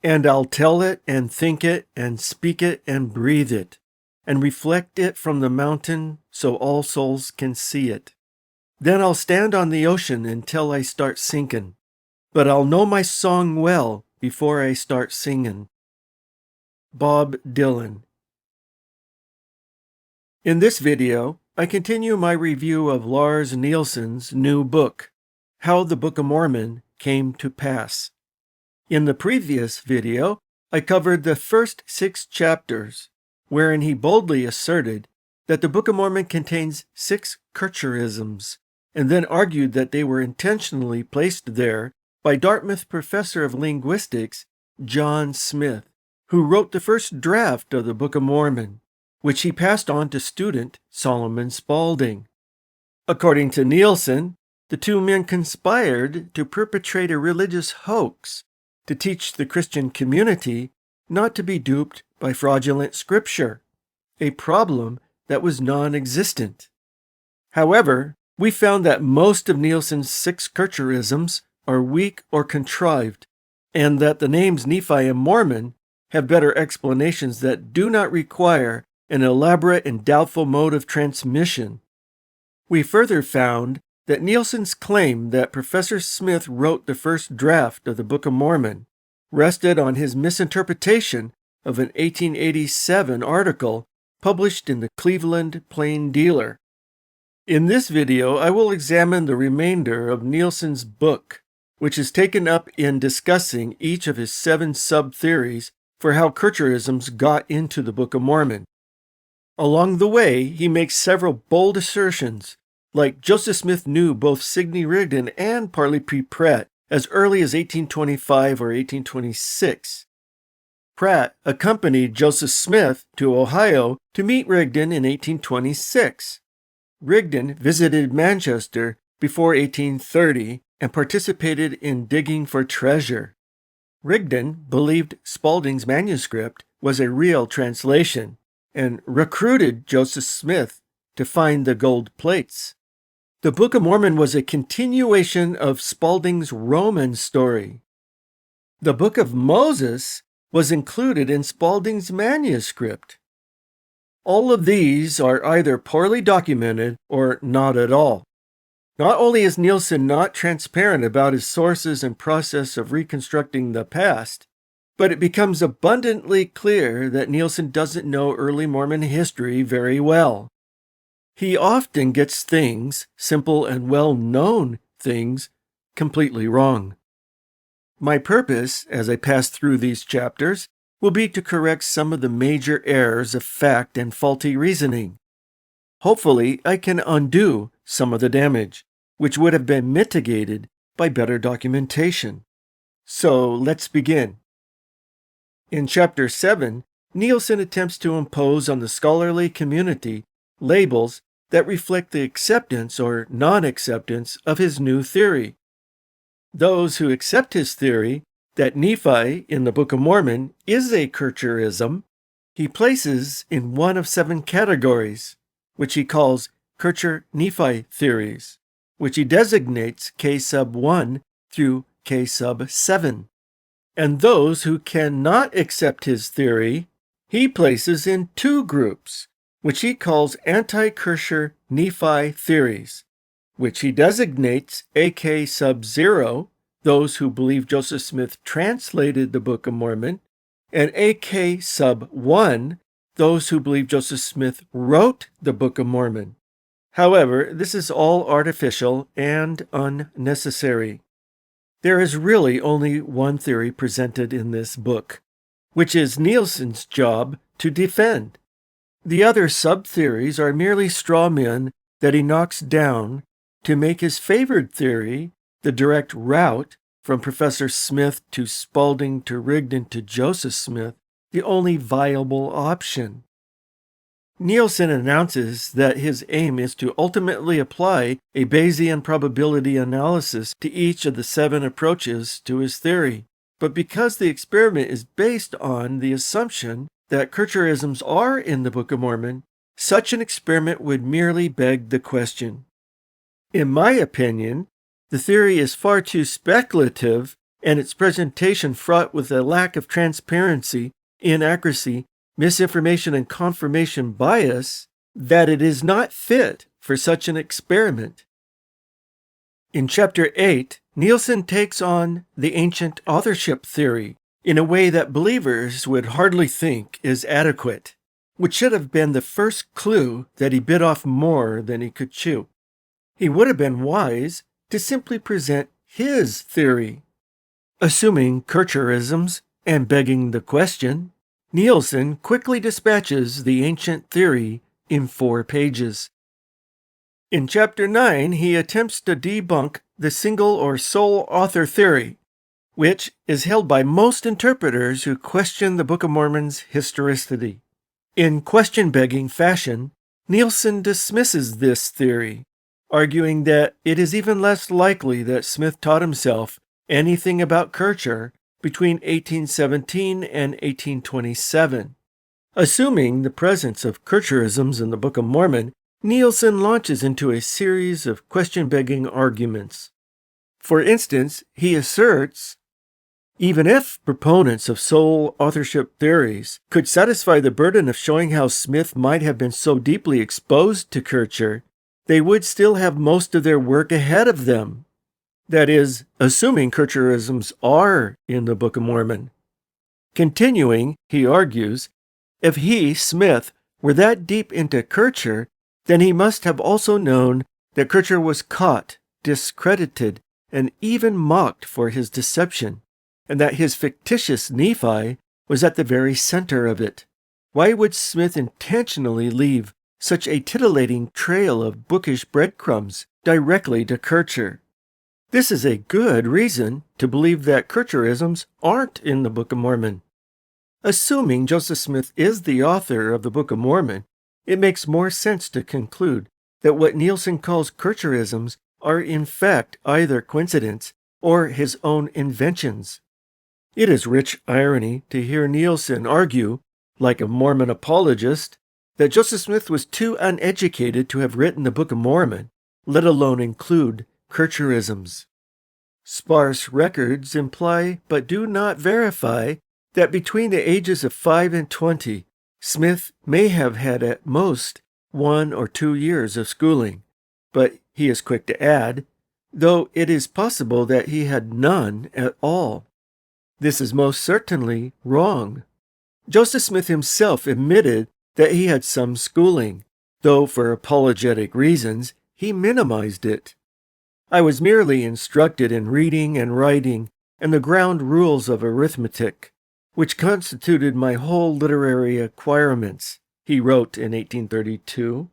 And I'll tell it and think it and speak it and breathe it, and reflect it from the mountain so all souls can see it. Then I'll stand on the ocean until I start sinking, but I'll know my song well before I start singing. Bob Dylan. In this video, I continue my review of Lars Nielsen's new book, How the Book of Mormon Came to Pass. In the previous video, I covered the first 6 chapters, wherein he boldly asserted that the Book of Mormon contains 6 Kircherisms, and then argued that they were intentionally placed there by Dartmouth professor of linguistics John Smith, who wrote the first draft of the Book of Mormon, which he passed on to student Solomon Spalding. According to Nielsen, the two men conspired to perpetrate a religious hoax to teach the Christian community not to be duped by fraudulent scripture, a problem that was non-existent. However, we found that most of Nielsen's 6 Kircherisms are weak or contrived, and that the names Nephi and Mormon have better explanations that do not require an elaborate and doubtful mode of transmission. We further found that Nielsen's claim that Professor Smith wrote the first draft of the Book of Mormon rested on his misinterpretation of an 1887 article published in the Cleveland Plain Dealer. In this video, I will examine the remainder of Nielsen's book, which is taken up in discussing each of his 7 sub-theories for how Kircherisms got into the Book of Mormon. Along the way, he makes several bold assertions, like Joseph Smith knew both Smith-Rigdon and Parley Pratt as early as 1825 or 1826. Pratt accompanied Joseph Smith to Ohio to meet Rigdon in 1826. Rigdon visited Manchester before 1830 and participated in digging for treasure. Rigdon believed Spalding's manuscript was a real translation and recruited Joseph Smith to find the gold plates. The Book of Mormon was a continuation of Spalding's Roman story. The Book of Moses was included in Spalding's manuscript. All of these are either poorly documented or not at all. Not only is Nielsen not transparent about his sources and process of reconstructing the past, but it becomes abundantly clear that Nielsen doesn't know early Mormon history very well. He often gets things, simple and well-known things, completely wrong. My purpose, as I pass through these chapters, will be to correct some of the major errors of fact and faulty reasoning. Hopefully, I can undo some of the damage, which would have been mitigated by better documentation. So, let's begin. In Chapter 7, Nielsen attempts to impose on the scholarly community labels that reflect the acceptance or non-acceptance of his new theory. Those who accept his theory that Nephi in the Book of Mormon is a Kircherism, he places in one of 7 categories, which he calls Kircher-Nephi theories, which he designates K sub 1 through K sub 7. And those who cannot accept his theory, he places in 2 groups, which he calls anti-Kircher-Nephi theories, which he designates AK sub 0, those who believe Joseph Smith translated the Book of Mormon, and AK sub 1, those who believe Joseph Smith wrote the Book of Mormon. However, this is all artificial and unnecessary. There is really only one theory presented in this book, which is Nielsen's job to defend. The other sub-theories are merely straw men that he knocks down to make his favored theory, the direct route from Professor Smith to Spalding to Rigdon to Joseph Smith, the only viable option. Nielsen announces that his aim is to ultimately apply a Bayesian probability analysis to each of the 7 approaches to his theory. But because the experiment is based on the assumption that Kircherisms are in the Book of Mormon, such an experiment would merely beg the question. In my opinion, the theory is far too speculative and its presentation fraught with a lack of transparency, inaccuracy, misinformation, and confirmation bias, that it is not fit for such an experiment. In Chapter 8, Nielsen takes on the ancient authorship theory in a way that believers would hardly think is adequate, which should have been the first clue that he bit off more than he could chew. He would have been wise to simply present his theory. Assuming Kircherisms and begging the question, Nielsen quickly dispatches the ancient theory in 4 pages. In Chapter 9, he attempts to debunk the single or sole author theory, which is held by most interpreters who question the Book of Mormon's historicity. In question-begging fashion, Nielsen dismisses this theory, arguing that it is even less likely that Smith taught himself anything about Kircher between 1817 and 1827. Assuming the presence of Kircherisms in the Book of Mormon, Nielsen launches into a series of question-begging arguments. For instance, he asserts, even if proponents of sole authorship theories could satisfy the burden of showing how Smith might have been so deeply exposed to Kircher, they would still have most of their work ahead of them. That is, assuming Kircherisms are in the Book of Mormon. Continuing, he argues, if he, Smith, were that deep into Kircher, then he must have also known that Kircher was caught, discredited, and even mocked for his deception, and that his fictitious Nephi was at the very center of it. Why would Smith intentionally leave such a titillating trail of bookish breadcrumbs directly to Kircher? This is a good reason to believe that Kircherisms aren't in the Book of Mormon. Assuming Joseph Smith is the author of the Book of Mormon, it makes more sense to conclude that what Nielsen calls Kircherisms are in fact either coincidence or his own inventions. It is rich irony to hear Nielsen argue, like a Mormon apologist, that Joseph Smith was too uneducated to have written the Book of Mormon, let alone include Kircherisms. Sparse records imply, but do not verify, that between the ages of 5 and 20, Smith may have had at most 1 or 2 years of schooling, but he is quick to add, though it is possible that he had none at all. This is most certainly wrong. Joseph Smith himself admitted that he had some schooling, though for apologetic reasons he minimized it. I was merely instructed in reading and writing and the ground rules of arithmetic, which constituted my whole literary acquirements, he wrote in 1832.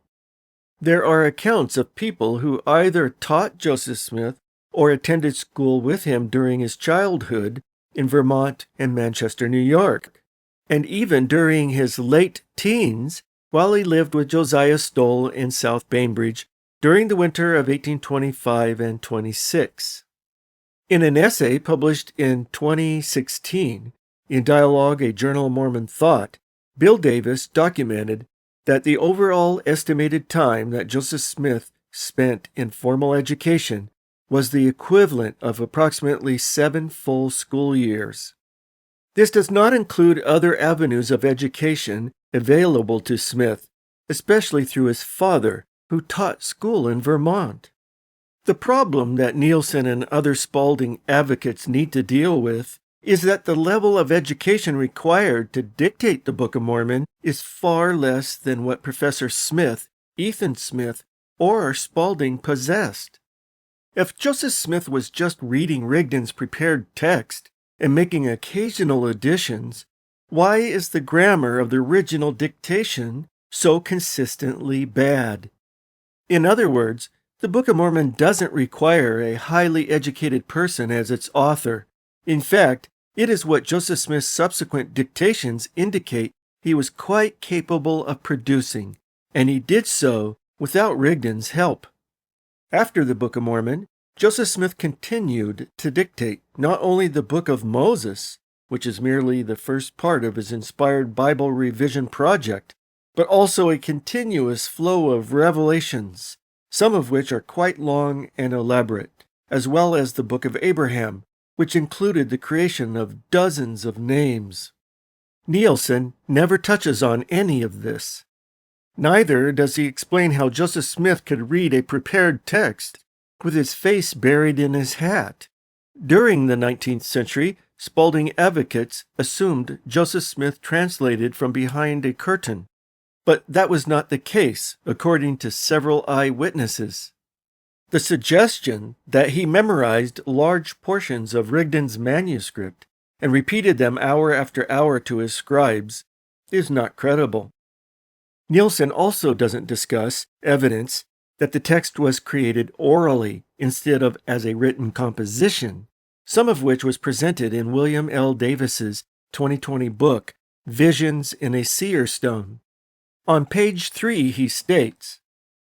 There are accounts of people who either taught Joseph Smith or attended school with him during his childhood in Vermont and Manchester, New York, and even during his late teens while he lived with Josiah Stoll in South Bainbridge during the winter of 1825 and 26. In an essay published in 2016 in Dialogue, a Journal of Mormon Thought, Bill Davis documented that the overall estimated time that Joseph Smith spent in formal education was the equivalent of approximately 7 full school years. This does not include other avenues of education available to Smith, especially through his father, who taught school in Vermont. The problem that Nielsen and other Spalding advocates need to deal with is that the level of education required to dictate the Book of Mormon is far less than what Professor Smith, Ethan Smith, or Spalding possessed. If Joseph Smith was just reading Rigdon's prepared text and making occasional additions, why is the grammar of the original dictation so consistently bad? In other words, the Book of Mormon doesn't require a highly educated person as its author. In fact, it is what Joseph Smith's subsequent dictations indicate he was quite capable of producing, and he did so without Rigdon's help. After the Book of Mormon, Joseph Smith continued to dictate not only the Book of Moses, which is merely the first part of his inspired Bible revision project, but also a continuous flow of revelations, some of which are quite long and elaborate, as well as the Book of Abraham, which included the creation of dozens of names. Nielsen never touches on any of this. Neither does he explain how Joseph Smith could read a prepared text with his face buried in his hat. During the 19th century, Spalding advocates assumed Joseph Smith translated from behind a curtain, but that was not the case, according to several eyewitnesses. The suggestion that he memorized large portions of Rigdon's manuscript and repeated them hour after hour to his scribes is not credible. Nielsen also doesn't discuss evidence that the text was created orally instead of as a written composition, some of which was presented in William L. Davis's 2020 book, Visions in a Seer Stone. On page 3, he states,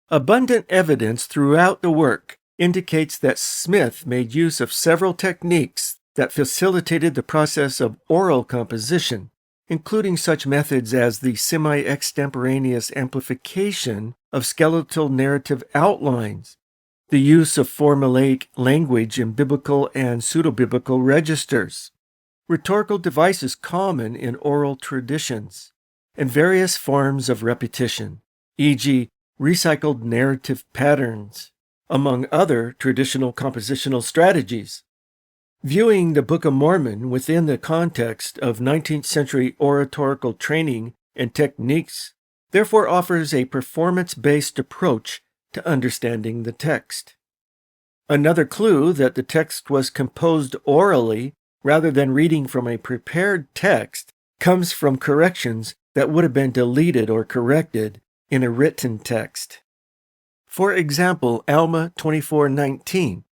"Abundant evidence throughout the work indicates that Smith made use of several techniques that facilitated the process of oral composition, including such methods as the semi-extemporaneous amplification of skeletal narrative outlines, the use of formulaic language in biblical and pseudo-biblical registers, rhetorical devices common in oral traditions, and various forms of repetition, e.g., recycled narrative patterns, among other traditional compositional strategies. Viewing the Book of Mormon within the context of 19th century oratorical training and techniques therefore offers a performance-based approach to understanding the text. Another clue that the text was composed orally rather than reading from a prepared text comes from corrections that would have been deleted or corrected in a written text. For example, Alma 24:19,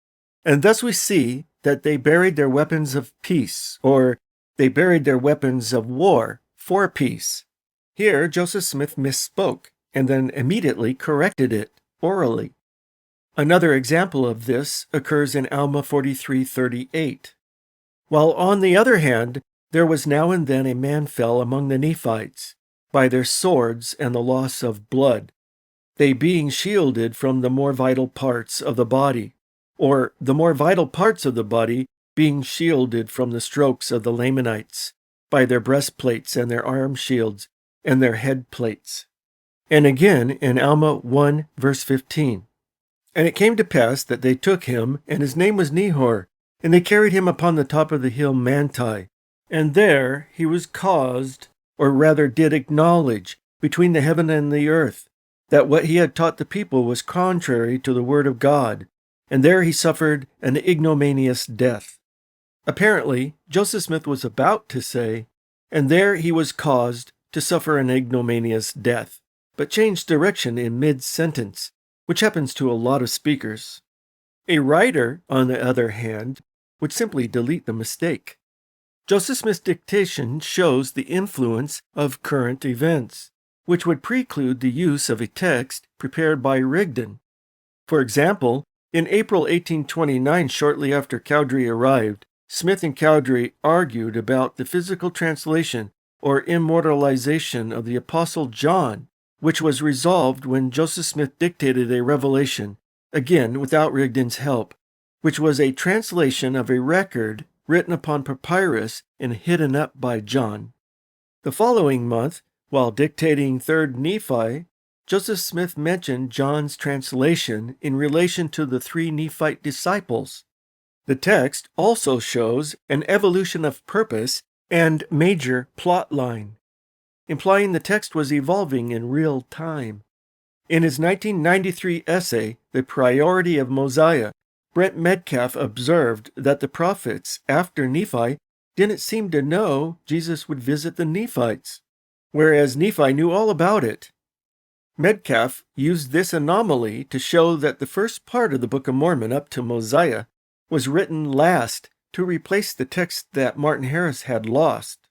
"And thus we see that they buried their weapons of peace," or "they buried their weapons of war for peace." Here, Joseph Smith misspoke and then immediately corrected it orally. Another example of this occurs in Alma 43:38. "While on the other hand, there was now and then a man fell among the Nephites by their swords and the loss of blood, they being shielded from the more vital parts of the body, or the more vital parts of the body being shielded from the strokes of the Lamanites by their breastplates and their arm shields and their head plates." And again in Alma 1, verse 15, "And it came to pass that they took him, and his name was Nehor, and they carried him upon the top of the hill Manti, and there he was caused, or rather did acknowledge, between the heaven and the earth, that what he had taught the people was contrary to the word of God, and there he suffered an ignominious death." Apparently, Joseph Smith was about to say, "and there he was caused to suffer an ignominious death," but changed direction in mid-sentence, which happens to a lot of speakers. A writer, on the other hand, would simply delete the mistake. Joseph Smith's dictation shows the influence of current events, which would preclude the use of a text prepared by Rigdon. For example, in April 1829, shortly after Cowdery arrived, Smith and Cowdery argued about the physical translation or immortalization of the Apostle John, which was resolved when Joseph Smith dictated a revelation, again without Rigdon's help, which was a translation of a record written upon papyrus and hidden up by John. The following month, while dictating 3rd Nephi, Joseph Smith mentioned John's translation in relation to the 3 Nephite disciples. The text also shows an evolution of purpose and major plot line, implying the text was evolving in real time. In his 1993 essay, The Priority of Mosiah, Brent Metcalf observed that the prophets after Nephi didn't seem to know Jesus would visit the Nephites, whereas Nephi knew all about it. Metcalf used this anomaly to show that the first part of the Book of Mormon up to Mosiah was written last to replace the text that Martin Harris had lost.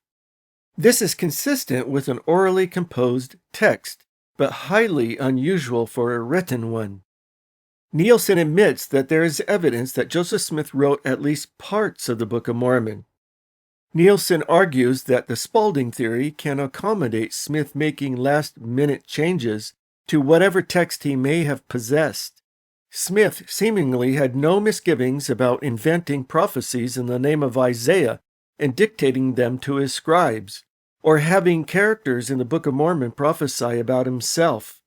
This is consistent with an orally composed text, but highly unusual for a written one. Nielsen admits that there is evidence that Joseph Smith wrote at least parts of the Book of Mormon. Nielsen argues that the Spalding theory can accommodate Smith making last-minute changes to whatever text he may have possessed. Smith seemingly had no misgivings about inventing prophecies in the name of Isaiah and dictating them to his scribes, or having characters in the Book of Mormon prophesy about himself.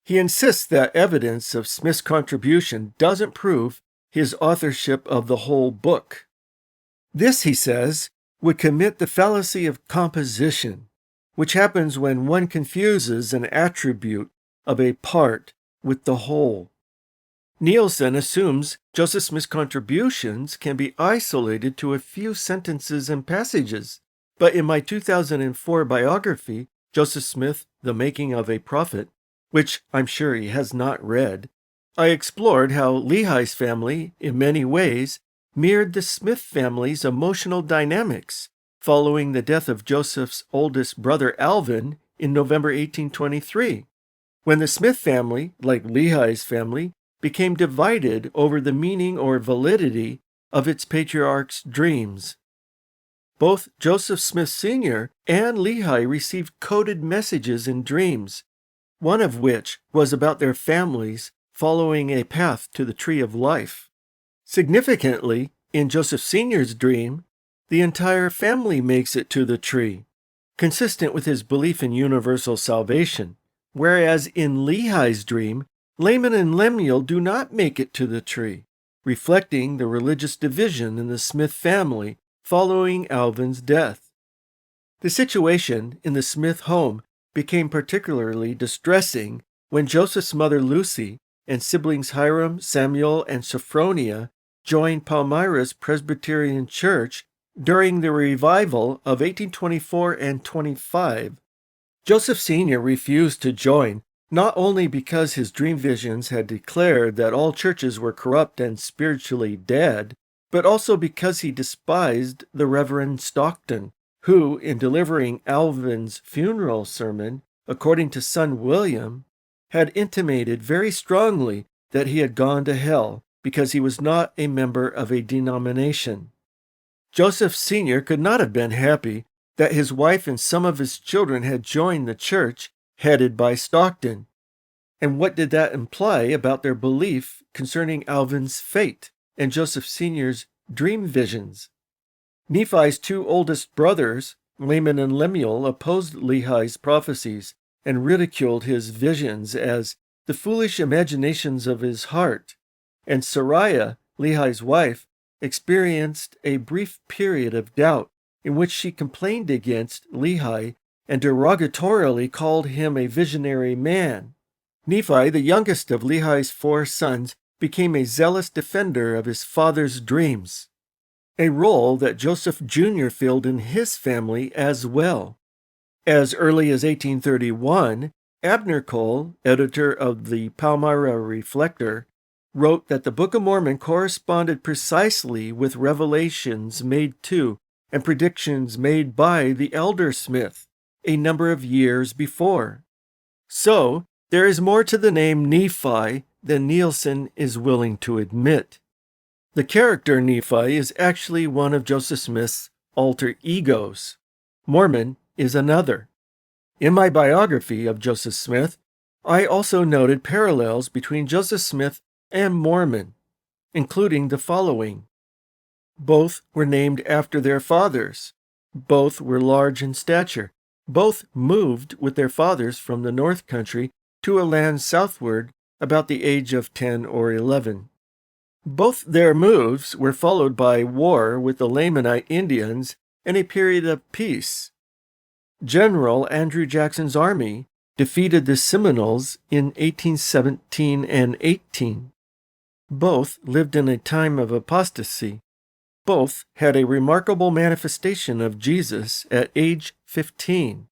He insists that evidence of Smith's contribution doesn't prove his authorship of the whole book. This, he says, would commit the fallacy of composition, which happens when one confuses an attribute of a part with the whole. Nielsen assumes Joseph Smith's contributions can be isolated to a few sentences and passages, but in my 2004 biography, Joseph Smith, The Making of a Prophet, which I'm sure he has not read, I explored how Lehi's family, in many ways, mirrored the Smith family's emotional dynamics following the death of Joseph's oldest brother Alvin in November 1823, when the Smith family, like Lehi's family, became divided over the meaning or validity of its patriarch's dreams. Both Joseph Smith Sr. and Lehi received coded messages in dreams, one of which was about their families following a path to the tree of life. Significantly, in Joseph Sr.'s dream, the entire family makes it to the tree, consistent with his belief in universal salvation, whereas in Lehi's dream, Laman and Lemuel do not make it to the tree, reflecting the religious division in the Smith family following Alvin's death. The situation in the Smith home became particularly distressing when Joseph's mother Lucy and siblings Hiram, Samuel, and Sophronia joined Palmyra's Presbyterian Church during the revival of 1824 and 25. Joseph Sr. refused to join, not only because his dream visions had declared that all churches were corrupt and spiritually dead, but also because he despised the Reverend Stockton, who, in delivering Alvin's funeral sermon, according to son William, had intimated very strongly that he had gone to hell because he was not a member of a denomination. Joseph Sr. could not have been happy that his wife and some of his children had joined the church headed by Stockton. And what did that imply about their belief concerning Alvin's fate and Joseph Sr.'s dream visions? Nephi's two oldest brothers, Laman and Lemuel, opposed Lehi's prophecies and ridiculed his visions as the foolish imaginations of his heart, and Sariah, Lehi's wife, experienced a brief period of doubt in which she complained against Lehi and derogatorily called him a visionary man. Nephi, the youngest of Lehi's 4 sons, became a zealous defender of his father's dreams, a role that Joseph Jr. filled in his family as well. As early as 1831, Abner Cole, editor of the Palmyra Reflector, wrote that the Book of Mormon corresponded precisely with revelations made to and predictions made by the elder Smith a number of years before. So, there is more to the name Nephi than Nielsen is willing to admit. The character Nephi is actually one of Joseph Smith's alter egos. Mormon is another. In my biography of Joseph Smith, I also noted parallels between Joseph Smith and Mormon, including the following. Both were named after their fathers. Both were large in stature. Both moved with their fathers from the North Country to a land southward about the age of 10 or 11. Both their moves were followed by war with the Lamanite Indians and a period of peace. General Andrew Jackson's army defeated the Seminoles in 1817 and 18. Both lived in a time of apostasy. Both had a remarkable manifestation of Jesus at age 15.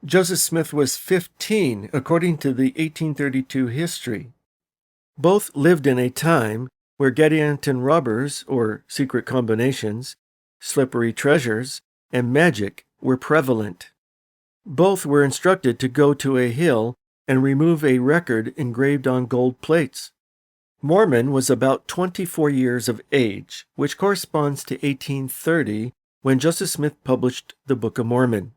Joseph Smith was 15, according to the 1832 history. Both lived in a time where Gadianton robbers, or secret combinations, slippery treasures, and magic were prevalent. Both were instructed to go to a hill and remove a record engraved on gold plates. Mormon was about 24 years of age, which corresponds to 1830, when Joseph Smith published the Book of Mormon.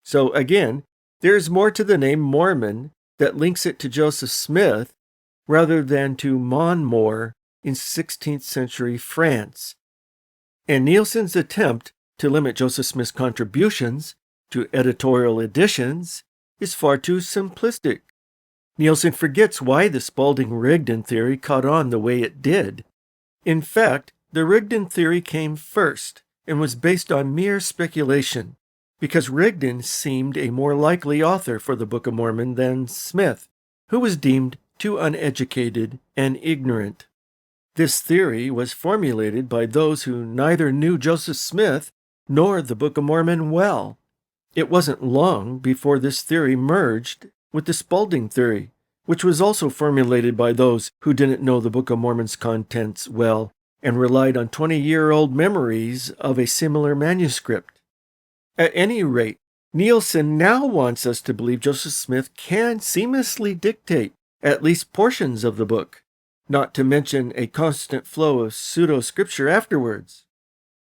So again, there is more to the name Mormon that links it to Joseph Smith rather than to Monmore in 16th century France. And Nielsen's attempt to limit Joseph Smith's contributions to editorial editions is far too simplistic. Nielsen forgets why the Spalding-Rigdon theory caught on the way it did. In fact, the Rigdon theory came first and was based on mere speculation, because Rigdon seemed a more likely author for the Book of Mormon than Smith, who was deemed too uneducated and ignorant. This theory was formulated by those who neither knew Joseph Smith nor the Book of Mormon well. It wasn't long before this theory merged with the Spalding theory, which was also formulated by those who didn't know the Book of Mormon's contents well and relied on 20-year-old memories of a similar manuscript. At any rate, Nielsen now wants us to believe Joseph Smith can seamlessly dictate at least portions of the book, not to mention a constant flow of pseudo-scripture afterwards.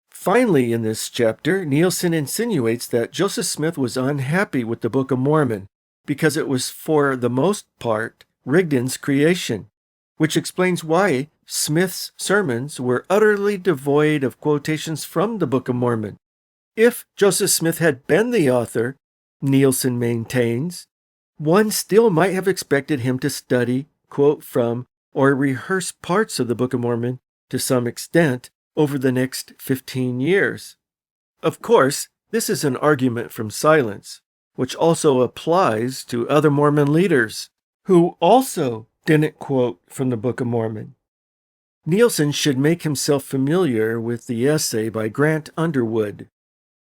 Finally, in this chapter, Nielsen insinuates that Joseph Smith was unhappy with the Book of Mormon because it was, for the most part, Rigdon's creation, which explains why Smith's sermons were utterly devoid of quotations from the Book of Mormon. If Joseph Smith had been the author, Nielsen maintains, one still might have expected him to study, quote from, or rehearse parts of the Book of Mormon to some extent over the next 15 years. Of course, this is an argument from silence, which also applies to other Mormon leaders who also didn't quote from the Book of Mormon. Nielsen should make himself familiar with the essay by Grant Underwood,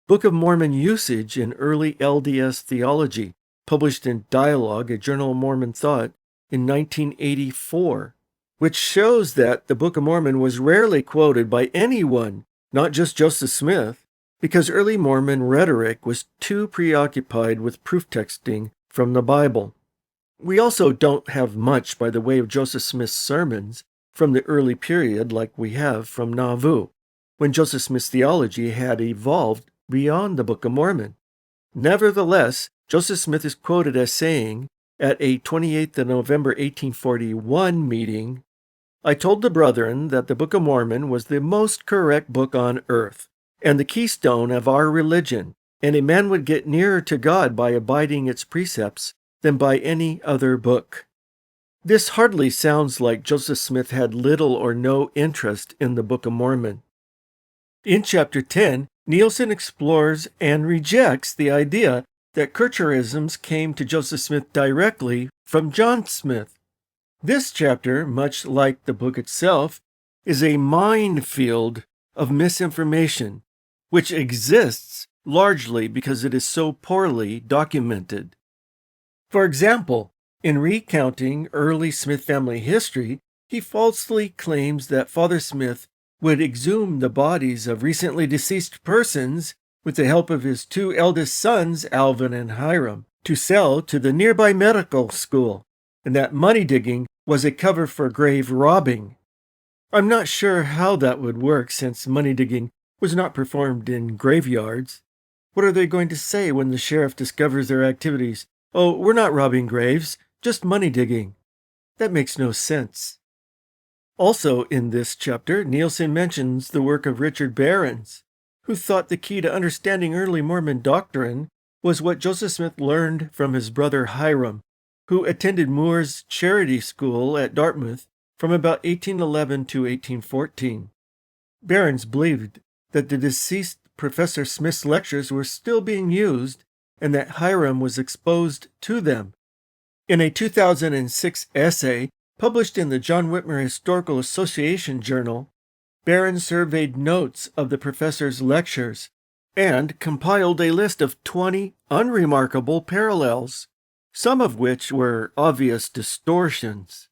Book of Mormon Usage in Early LDS Theology, published in Dialogue, a Journal of Mormon Thought, in 1984, which shows that the Book of Mormon was rarely quoted by anyone, not just Joseph Smith, because early Mormon rhetoric was too preoccupied with proof texting from the Bible. We also don't have much by the way of Joseph Smith's sermons from the early period like we have from Nauvoo, when Joseph Smith's theology had evolved beyond the Book of Mormon. Nevertheless, Joseph Smith is quoted as saying, at a 28th of November 1841 meeting, "I told the brethren that the Book of Mormon was the most correct book on earth, and the keystone of our religion, and a man would get nearer to God by abiding its precepts than by any other book." This hardly sounds like Joseph Smith had little or no interest in the Book of Mormon. In Chapter 10, Nielsen explores and rejects the idea that Kircherisms came to Joseph Smith directly from John Smith. This chapter, much like the book itself, is a minefield of misinformation, which exists largely because it is so poorly documented. For example, in recounting early Smith family history, he falsely claims that Father Smith would exhume the bodies of recently deceased persons with the help of his two eldest sons, Alvin and Hiram, to sell to the nearby medical school, and that money digging was a cover for grave robbing. I'm not sure how that would work, since money digging was not performed in graveyards. What are they going to say when the sheriff discovers their activities? "Oh, we're not robbing graves, just money digging." That makes no sense. Also in this chapter, Nielsen mentions the work of Richard Behrens, who thought the key to understanding early Mormon doctrine was what Joseph Smith learned from his brother Hiram, who attended Moore's Charity School at Dartmouth from about 1811 to 1814. Behrens believed that the deceased Professor Smith's lectures were still being used and that Hiram was exposed to them. In a 2006 essay published in the John Whitmer Historical Association Journal, Behrens surveyed notes of the professor's lectures and compiled a list of 20 unremarkable parallels, some of which were obvious distortions.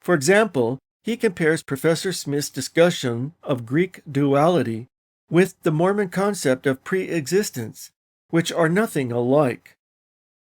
For example, he compares Professor Smith's discussion of Greek duality with the Mormon concept of pre-existence, which are nothing alike.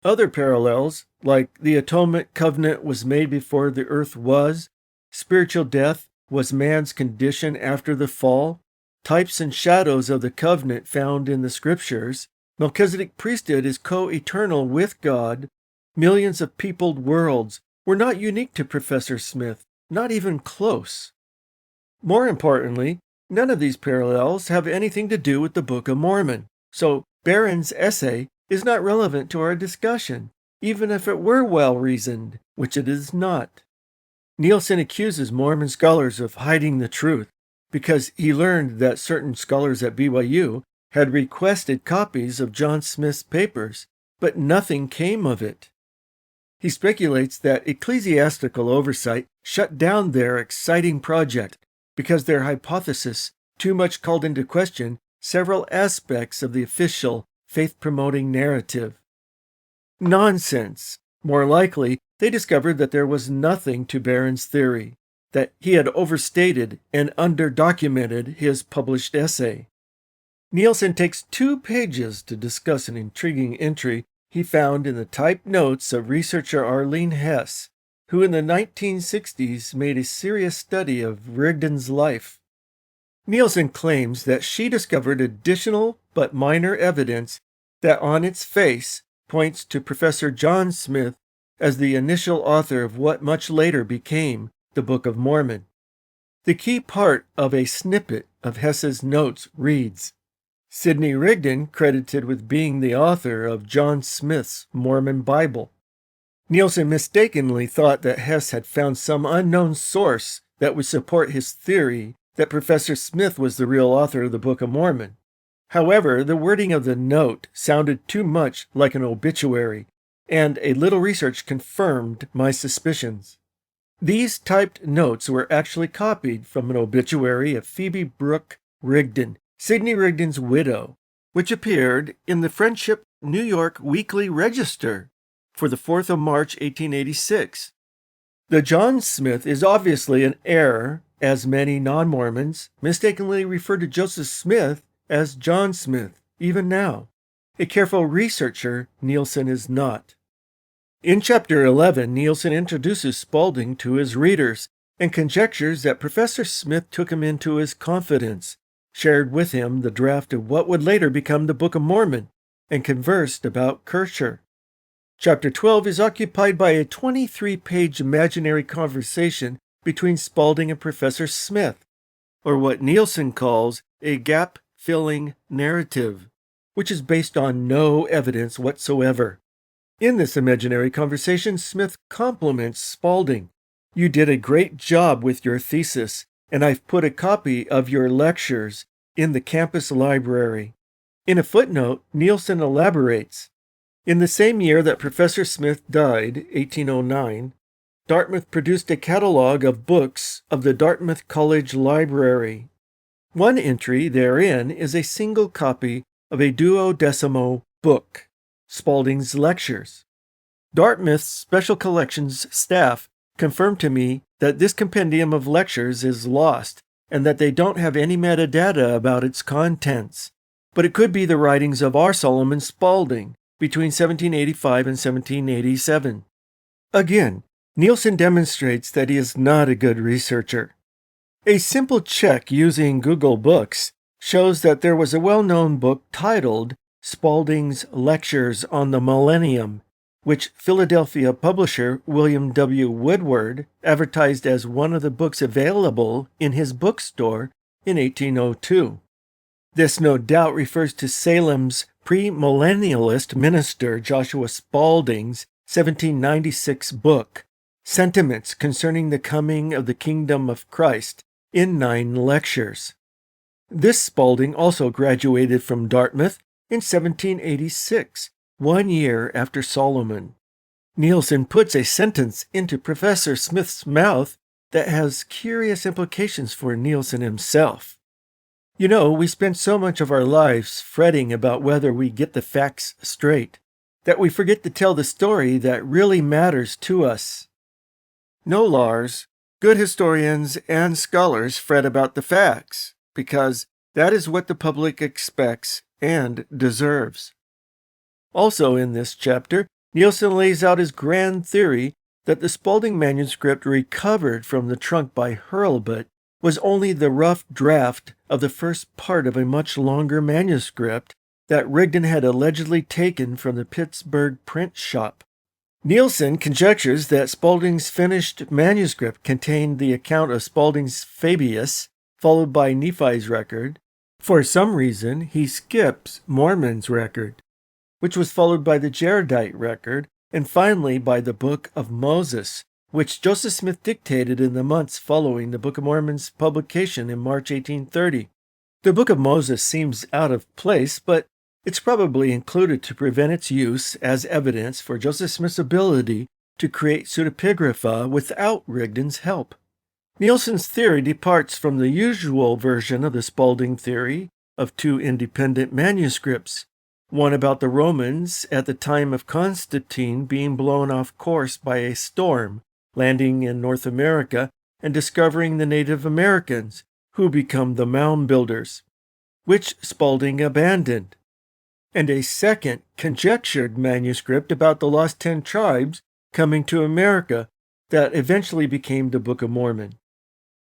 Other parallels, like the atonement covenant was made before the earth was, spiritual death was man's condition after the fall, types and shadows of the covenant found in the scriptures, Melchizedek priesthood is co-eternal with God, millions of peopled worlds, were not unique to Professor Smith, not even close. More importantly, none of these parallels have anything to do with the Book of Mormon, so Barron's essay is not relevant to our discussion, even if it were well-reasoned, which it is not. Nielsen accuses Mormon scholars of hiding the truth because he learned that certain scholars at BYU had requested copies of John Smith's papers, but nothing came of it. He speculates that ecclesiastical oversight shut down their exciting project because their hypothesis too much called into question several aspects of the official faith-promoting narrative. Nonsense! More likely, they discovered that there was nothing to Barron's theory, that he had overstated and underdocumented his published essay. Nielsen takes 2 pages to discuss an intriguing entry he found in the typed notes of researcher Arlene Hess, who in the 1960s made a serious study of Rigdon's life. Nielsen claims that she discovered additional but minor evidence that on its face points to Professor John Smith as the initial author of what much later became the Book of Mormon. The key part of a snippet of Hess's notes reads, Sidney-Rigdon credited with being the author of John Smith's Mormon Bible. Nielsen mistakenly thought that Hess had found some unknown source that would support his theory that Professor Smith was the real author of the Book of Mormon. However, the wording of the note sounded too much like an obituary, and a little research confirmed my suspicions. These typed notes were actually copied from an obituary of Phoebe Brooke Rigdon, Sidney-Rigdon's widow, which appeared in the Friendship New York Weekly Register for the 4th of March, 1886. The John Smith is obviously an error, as many non-Mormons mistakenly refer to Joseph Smith as John Smith, even now. A careful researcher, Nielsen is not. In Chapter 11, Nielsen introduces Spalding to his readers and conjectures that Professor Smith took him into his confidence, shared with him the draft of what would later become the Book of Mormon, and conversed about Kircher. Chapter 12 is occupied by a 23-page imaginary conversation between Spalding and Professor Smith, or what Nielsen calls a gap-filling narrative, which is based on no evidence whatsoever. In this imaginary conversation, Smith compliments Spalding. You did a great job with your thesis, and I've put a copy of your lectures in the campus library. In a footnote, Nielsen elaborates. In the same year that Professor Smith died, 1809, Dartmouth produced a catalog of books of the Dartmouth College Library. One entry therein is a single copy of a 12º book, Spalding's Lectures. Dartmouth's Special Collections staff confirmed to me that this compendium of lectures is lost and that they don't have any metadata about its contents, but it could be the writings of R. Solomon Spalding between 1785 and 1787. Again, Nielsen demonstrates that he is not a good researcher. A simple check using Google Books shows that there was a well-known book titled Spalding's Lectures on the Millennium, which Philadelphia publisher William W. Woodward advertised as one of the books available in his bookstore in 1802. This no doubt refers to Salem's premillennialist minister Joshua Spalding's 1796 book, Sentiments Concerning the Coming of the Kingdom of Christ, in 9 lectures. This Spalding also graduated from Dartmouth in 1786, 1 year after Solomon. Nielsen puts a sentence into Professor Smith's mouth that has curious implications for Nielsen himself. You know, we spend so much of our lives fretting about whether we get the facts straight, that we forget to tell the story that really matters to us. No, Lars, good historians and scholars fret about the facts, because that is what the public expects and deserves. Also in this chapter, Nielsen lays out his grand theory that the Spalding manuscript recovered from the trunk by Hurlbut was only the rough draft of the first part of a much longer manuscript that Rigdon had allegedly taken from the Pittsburgh print shop. Nielsen conjectures that Spalding's finished manuscript contained the account of Spalding's Fabius, followed by Nephi's record. For some reason, he skips Mormon's record, which was followed by the Jaredite record, and finally by the Book of Moses, which Joseph Smith dictated in the months following the Book of Mormon's publication in March 1830. The Book of Moses seems out of place, but it's probably included to prevent its use as evidence for Joseph Smith's ability to create pseudepigrapha without Rigdon's help. Nielsen's theory departs from the usual version of the Spalding theory of two independent manuscripts, one about the Romans at the time of Constantine being blown off course by a storm, landing in North America and discovering the Native Americans, who become the mound builders, which Spalding abandoned, and a second conjectured manuscript about the lost 10 tribes coming to America that eventually became the Book of Mormon.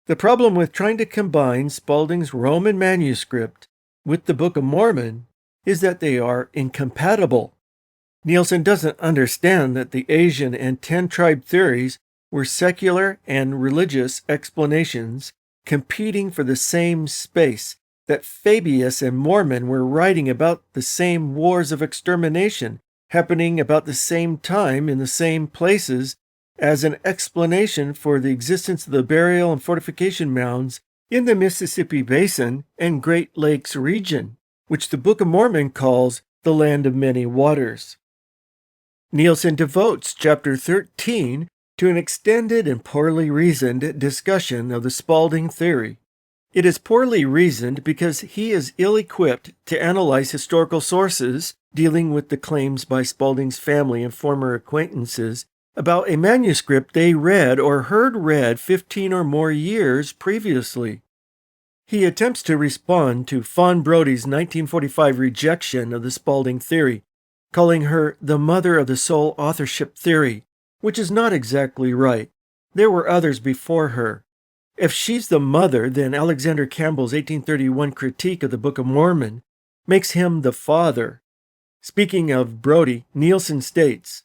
The problem with trying to combine Spalding's Roman manuscript with the Book of Mormon is that they are incompatible. Nielsen doesn't understand that the Asian and 10-tribe theories were secular and religious explanations competing for the same space, that Fabius and Mormon were writing about the same wars of extermination happening about the same time in the same places as an explanation for the existence of the burial and fortification mounds in the Mississippi Basin and Great Lakes region, which the Book of Mormon calls the land of many waters. Nielsen devotes chapter 13 to an extended and poorly reasoned discussion of the Spalding theory. It is poorly reasoned because he is ill-equipped to analyze historical sources dealing with the claims by Spalding's family and former acquaintances about a manuscript they read or heard read 15 or more years previously. He attempts to respond to Fawn Brodie's 1945 rejection of the Spalding theory, calling her the mother of the sole authorship theory, which is not exactly right. There were others before her. If she's the mother, then Alexander Campbell's 1831 critique of the Book of Mormon makes him the father. Speaking of Brodie, Nielsen states,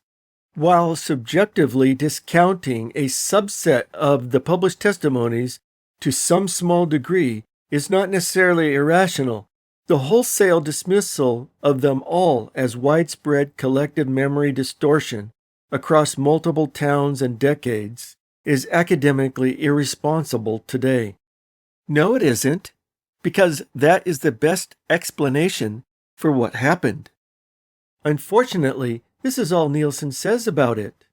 while subjectively discounting a subset of the published testimonies to some small degree is not necessarily irrational, the wholesale dismissal of them all as widespread collective memory distortion across multiple towns and decades is academically irresponsible today. No, it isn't, because that is the best explanation for what happened. Unfortunately, this is all Nielsen says about it.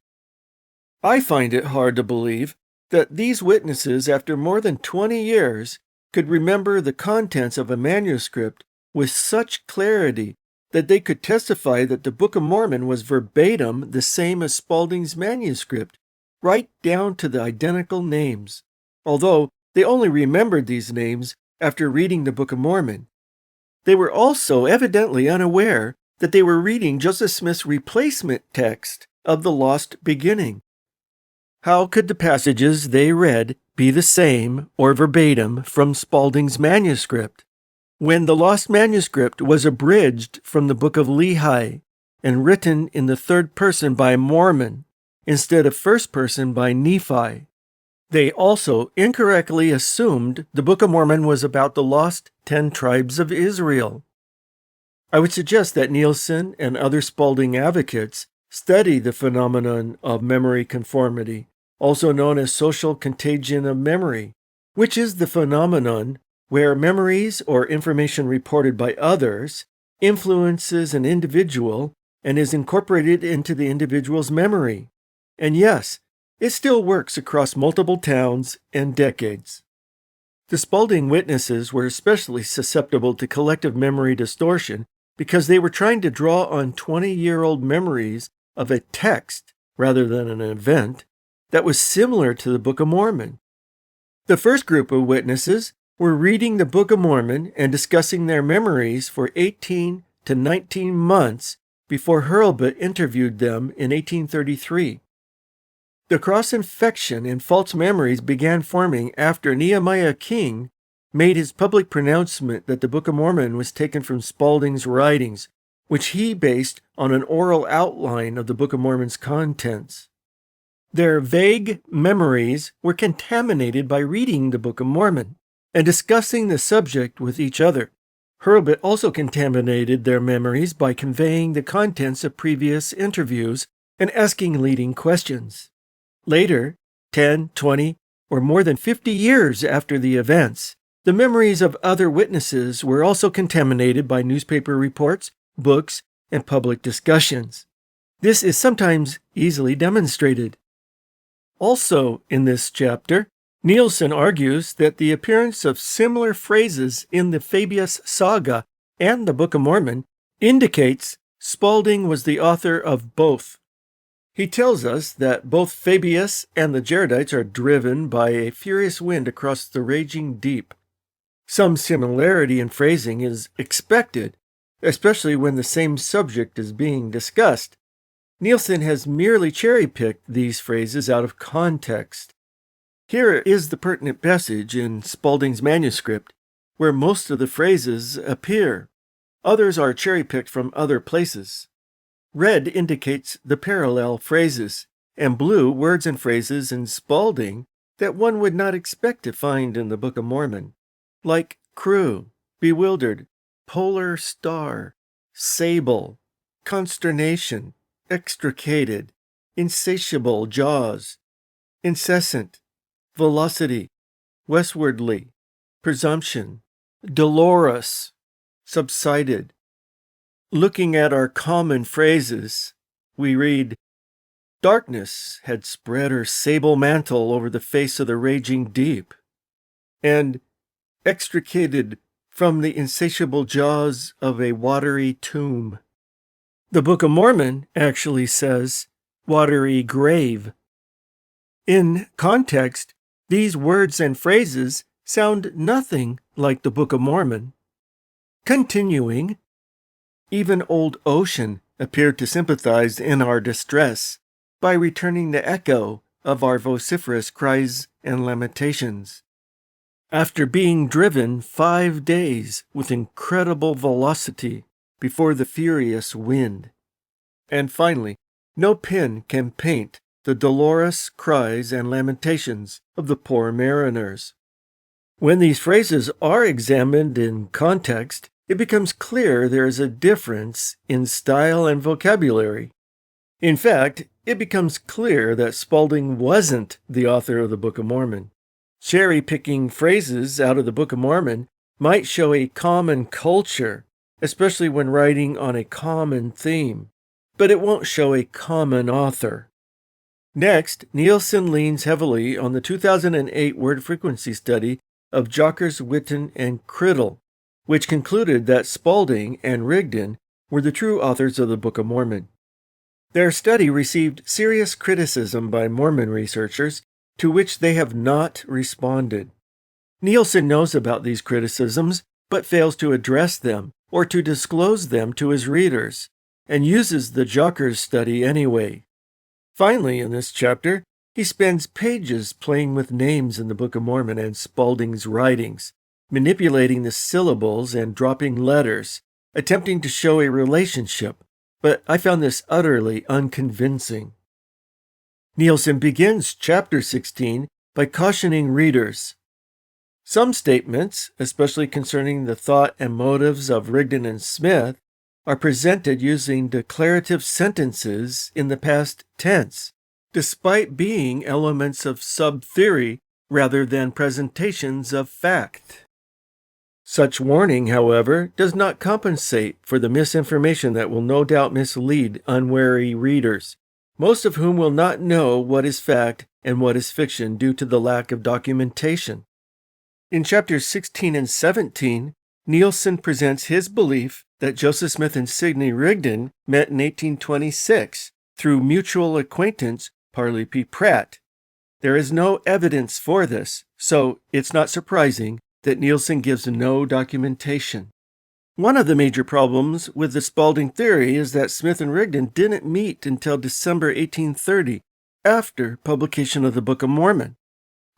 I find it hard to believe that these witnesses, after more than 20 years, could remember the contents of a manuscript with such clarity that they could testify that the Book of Mormon was verbatim the same as Spalding's manuscript, right down to the identical names, although they only remembered these names after reading the Book of Mormon. They were also evidently unaware that they were reading Joseph Smith's replacement text of the Lost Beginning. How could the passages they read be the same or verbatim from Spalding's manuscript, when the lost manuscript was abridged from the Book of Lehi and written in the third person by Mormon instead of first person by Nephi? They also incorrectly assumed the Book of Mormon was about the lost 10 tribes of Israel. I would suggest that Nielsen and other Spalding advocates study the phenomenon of memory conformity, also known as social contagion of memory, which is the phenomenon where memories or information reported by others influences an individual and is incorporated into the individual's memory. And yes, it still works across multiple towns and decades. The Spalding witnesses were especially susceptible to collective memory distortion because they were trying to draw on 20-year-old memories of a text, rather than an event, that was similar to the Book of Mormon. The first group of witnesses were reading the Book of Mormon and discussing their memories for 18 to 19 months before Hurlbut interviewed them in 1833. The cross-infection and false memories began forming after Nehemiah King made his public pronouncement that the Book of Mormon was taken from Spalding's writings, which he based on an oral outline of the Book of Mormon's contents. Their vague memories were contaminated by reading the Book of Mormon and discussing the subject with each other. Hurlbut also contaminated their memories by conveying the contents of previous interviews and asking leading questions. Later, 10, 20, or more than 50 years after the events, the memories of other witnesses were also contaminated by newspaper reports, books, and public discussions. This is sometimes easily demonstrated. Also in this chapter, Nielsen argues that the appearance of similar phrases in the Fabius Saga and the Book of Mormon indicates Spalding was the author of both. He tells us that both Fabius and the Jaredites are driven by a furious wind across the raging deep. Some similarity in phrasing is expected, especially when the same subject is being discussed. Nielsen has merely cherry-picked these phrases out of context. Here is the pertinent passage in Spalding's manuscript where most of the phrases appear. Others are cherry-picked from other places. Red indicates the parallel phrases, and blue words and phrases in Spalding that one would not expect to find in the Book of Mormon, like crew, bewildered, polar star, sable, consternation, extricated, insatiable jaws, incessant, velocity, westwardly, presumption, dolorous, subsided. Looking at our common phrases, we read, darkness had spread her sable mantle over the face of the raging deep, and extricated from the insatiable jaws of a watery tomb. The Book of Mormon actually says, watery grave. In context, these words and phrases sound nothing like the Book of Mormon. Continuing, even old ocean appeared to sympathize in our distress by returning the echo of our vociferous cries and lamentations. After being driven 5 days with incredible velocity before the furious wind. And finally, no pen can paint the dolorous cries and lamentations of the poor mariners. When these phrases are examined in context, it becomes clear there is a difference in style and vocabulary. In fact, it becomes clear that Spalding wasn't the author of the Book of Mormon. Cherry-picking phrases out of the Book of Mormon might show a common culture, especially when writing on a common theme, but it won't show a common author. Next, Nielsen leans heavily on the 2008 word frequency study of Jockers, Witten, and Criddle, which concluded that Spalding and Rigdon were the true authors of the Book of Mormon. Their study received serious criticism by Mormon researchers, to which they have not responded. Nielsen knows about these criticisms, but fails to address them or to disclose them to his readers, and uses the Jockers study anyway. Finally, in this chapter, he spends pages playing with names in the Book of Mormon and Spalding's writings, manipulating the syllables and dropping letters, attempting to show a relationship, but I found this utterly unconvincing. Nielsen begins chapter 16 by cautioning readers. Some statements, especially concerning the thought and motives of Rigdon and Smith, are presented using declarative sentences in the past tense, despite being elements of sub-theory rather than presentations of fact. Such warning, however, does not compensate for the misinformation that will no doubt mislead unwary readers, most of whom will not know what is fact and what is fiction due to the lack of documentation. In chapters 16 and 17, Nielsen presents his belief that Joseph Smith and Sidney-Rigdon met in 1826 through mutual acquaintance Parley P. Pratt. There is no evidence for this, so it's not surprising that Nielsen gives no documentation. One of the major problems with the Spalding theory is that Smith and Rigdon didn't meet until December 1830, after publication of the Book of Mormon.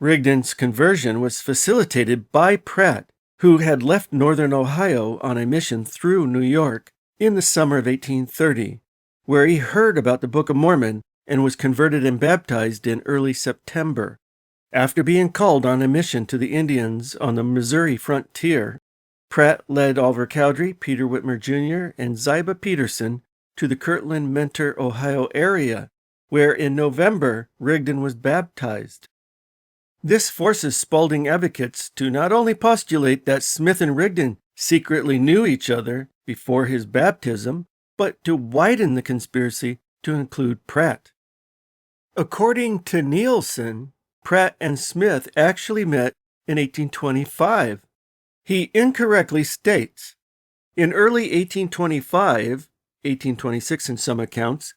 Rigdon's conversion was facilitated by Pratt, who had left northern Ohio on a mission through New York in the summer of 1830, where he heard about the Book of Mormon and was converted and baptized in early September. After being called on a mission to the Indians on the Missouri frontier, Pratt led Oliver Cowdery, Peter Whitmer Jr., and Ziba Peterson to the Kirtland, Mentor, Ohio area, where in November Rigdon was baptized. This forces Spalding advocates to not only postulate that Smith and Rigdon secretly knew each other before his baptism, but to widen the conspiracy to include Pratt. According to Nielsen, Pratt and Smith actually met in 1825. He incorrectly states, in early 1825, 1826 in some accounts,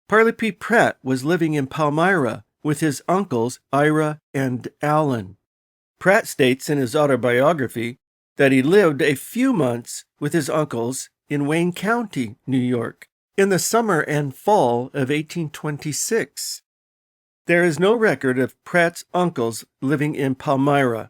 Parley P. Pratt was living in Palmyra with his uncles Ira and Allen. Pratt states in his autobiography that he lived a few months with his uncles in Wayne County, New York, in the summer and fall of 1826. There is no record of Pratt's uncles living in Palmyra.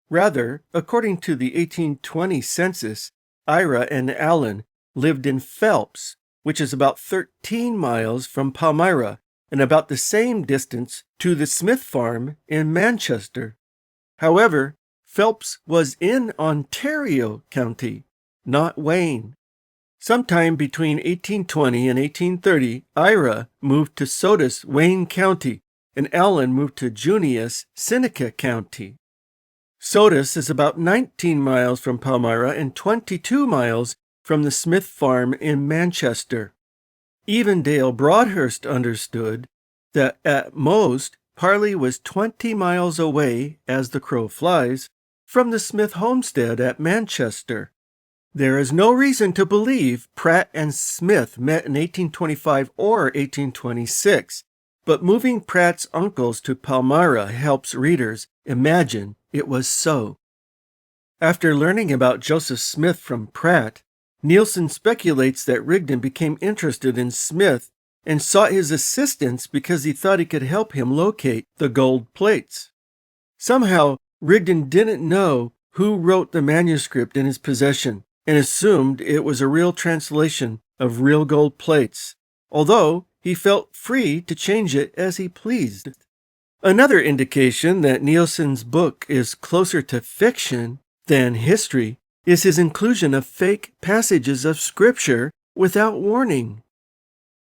Rather, according to the 1820 census, Ira and Allen lived in Phelps, which is about 13 miles from Palmyra and about the same distance to the Smith farm in Manchester. However, Phelps was in Ontario County, not Wayne. Sometime between 1820 and 1830, Ira moved to Sodus, Wayne County, and Allen moved to Junius, Seneca County. Sodus is about 19 miles from Palmyra and 22 miles from the Smith farm in Manchester. Even Dale Broadhurst understood that at most Parley was 20 miles away, as the crow flies, from the Smith homestead at Manchester. There is no reason to believe Pratt and Smith met in 1825 or 1826, but moving Pratt's uncles to Palmyra helps readers imagine it was so. After learning about Joseph Smith from Pratt, Nielsen speculates that Rigdon became interested in Smith and sought his assistance because he thought he could help him locate the gold plates. Somehow, Rigdon didn't know who wrote the manuscript in his possession and assumed it was a real translation of real gold plates, although he felt free to change it as he pleased. Another indication that Nielsen's book is closer to fiction than history is his inclusion of fake passages of Scripture without warning.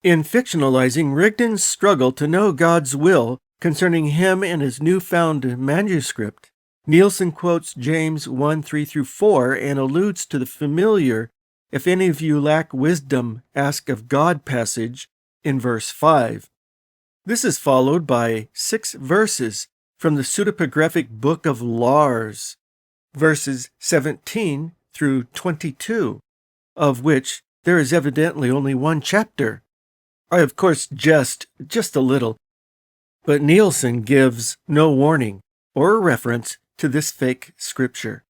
In fictionalizing Rigdon's struggle to know God's will concerning him and his newfound manuscript, Nielsen quotes James 1:3-4 and alludes to the familiar, "If any of you lack wisdom, ask of God" passage in verse 5. This is followed by 6 verses from the pseudepigraphic Book of Lars, verses 17 through 22, of which there is evidently only one chapter. I, of course, jest just a little, but Nielsen gives no warning or reference to this fake scripture.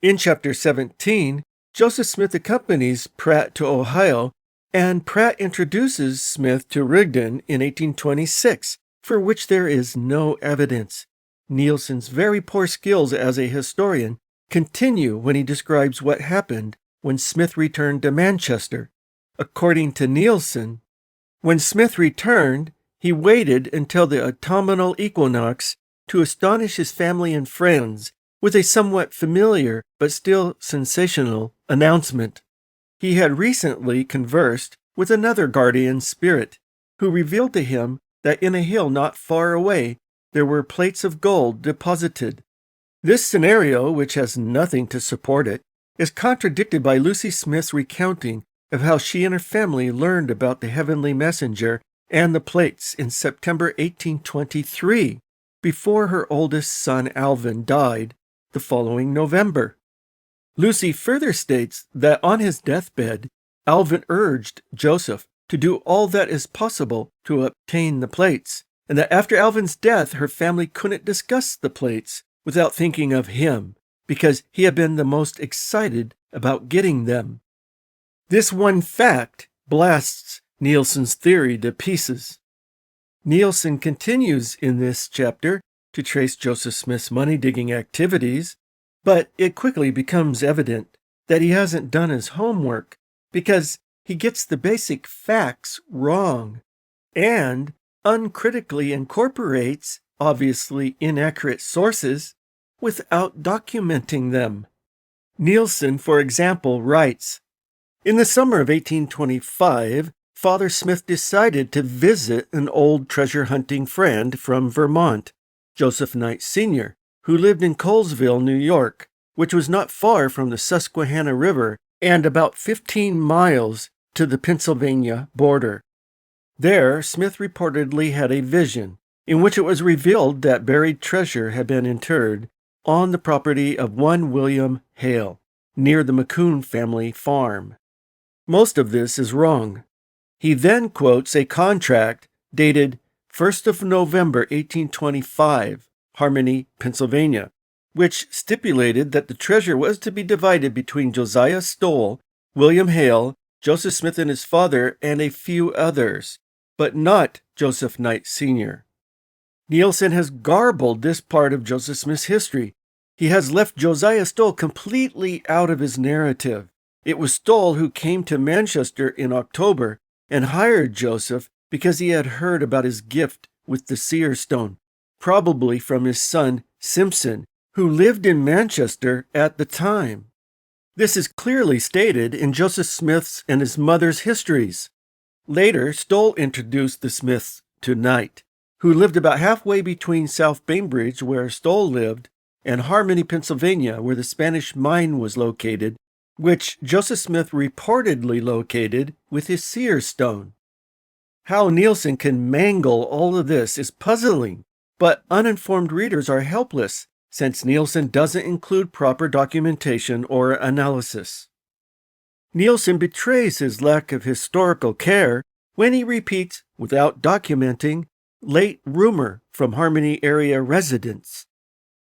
In chapter 17, Joseph Smith accompanies Pratt to Ohio, and Pratt introduces Smith to Rigdon in 1826, for which there is no evidence. Nielsen's very poor skills as a historian continue when he describes what happened when Smith returned to Manchester. According to Nielsen, when Smith returned, he waited until the autumnal equinox to astonish his family and friends with a somewhat familiar but still sensational announcement. He had recently conversed with another guardian spirit, who revealed to him that in a hill not far away there were plates of gold deposited. This scenario, which has nothing to support it, is contradicted by Lucy Smith's recounting of how she and her family learned about the heavenly messenger and the plates in September 1823, before her oldest son Alvin died the following November. Lucy further states that on his deathbed, Alvin urged Joseph to do all that is possible to obtain the plates, and that after Alvin's death, her family couldn't discuss the plates without thinking of him, because he had been the most excited about getting them. This one fact blasts Nielsen's theory to pieces. Nielsen continues in this chapter to trace Joseph Smith's money-digging activities, but it quickly becomes evident that he hasn't done his homework because he gets the basic facts wrong and uncritically incorporates obviously inaccurate sources without documenting them. Nielsen, for example, writes, "In the summer of 1825, Father Smith decided to visit an old treasure-hunting friend from Vermont, Joseph Knight Sr., who lived in Colesville, New York, which was not far from the Susquehanna River and about 15 miles to the Pennsylvania border. There, Smith reportedly had a vision in which it was revealed that buried treasure had been interred on the property of one William Hale, near the McCoon family farm. Most of this is wrong. He then quotes a contract dated 1st of November 1825, Harmony, Pennsylvania, which stipulated that the treasure was to be divided between Josiah Stoll, William Hale, Joseph Smith and his father, and a few others, but not Joseph Knight Sr. Nielsen has garbled this part of Joseph Smith's history. He has left Josiah Stoll completely out of his narrative. It was Stoll who came to Manchester in October and hired Joseph because he had heard about his gift with the seer stone, probably from his son Simpson, who lived in Manchester at the time. This is clearly stated in Joseph Smith's and his mother's histories. Later, Stoll introduced the Smiths to Knight, who lived about halfway between South Bainbridge, where Stoll lived, and Harmony, Pennsylvania, where the Spanish mine was located, which Joseph Smith reportedly located with his seer stone. How Nielsen can mangle all of this is puzzling, but uninformed readers are helpless, since Nielsen doesn't include proper documentation or analysis. Nielsen betrays his lack of historical care when he repeats, without documenting, late rumor from Harmony area residents.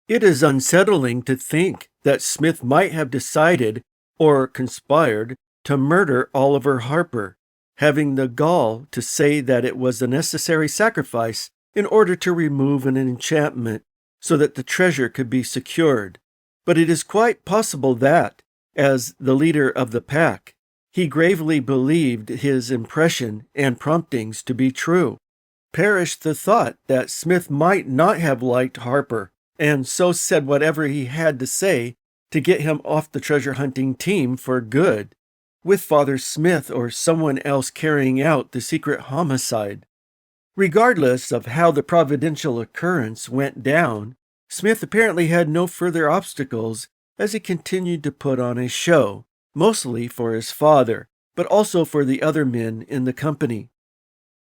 It is unsettling to think that Smith might have decided or conspired to murder Oliver Harper, having the gall to say that it was a necessary sacrifice in order to remove an enchantment so that the treasure could be secured. But it is quite possible that, as the leader of the pack, he gravely believed his impression and promptings to be true. Perish the thought that Smith might not have liked Harper, and so said whatever he had to say to get him off the treasure-hunting team for good, with Father Smith or someone else carrying out the secret homicide. Regardless of how the providential occurrence went down, Smith apparently had no further obstacles as he continued to put on a show, mostly for his father, but also for the other men in the company.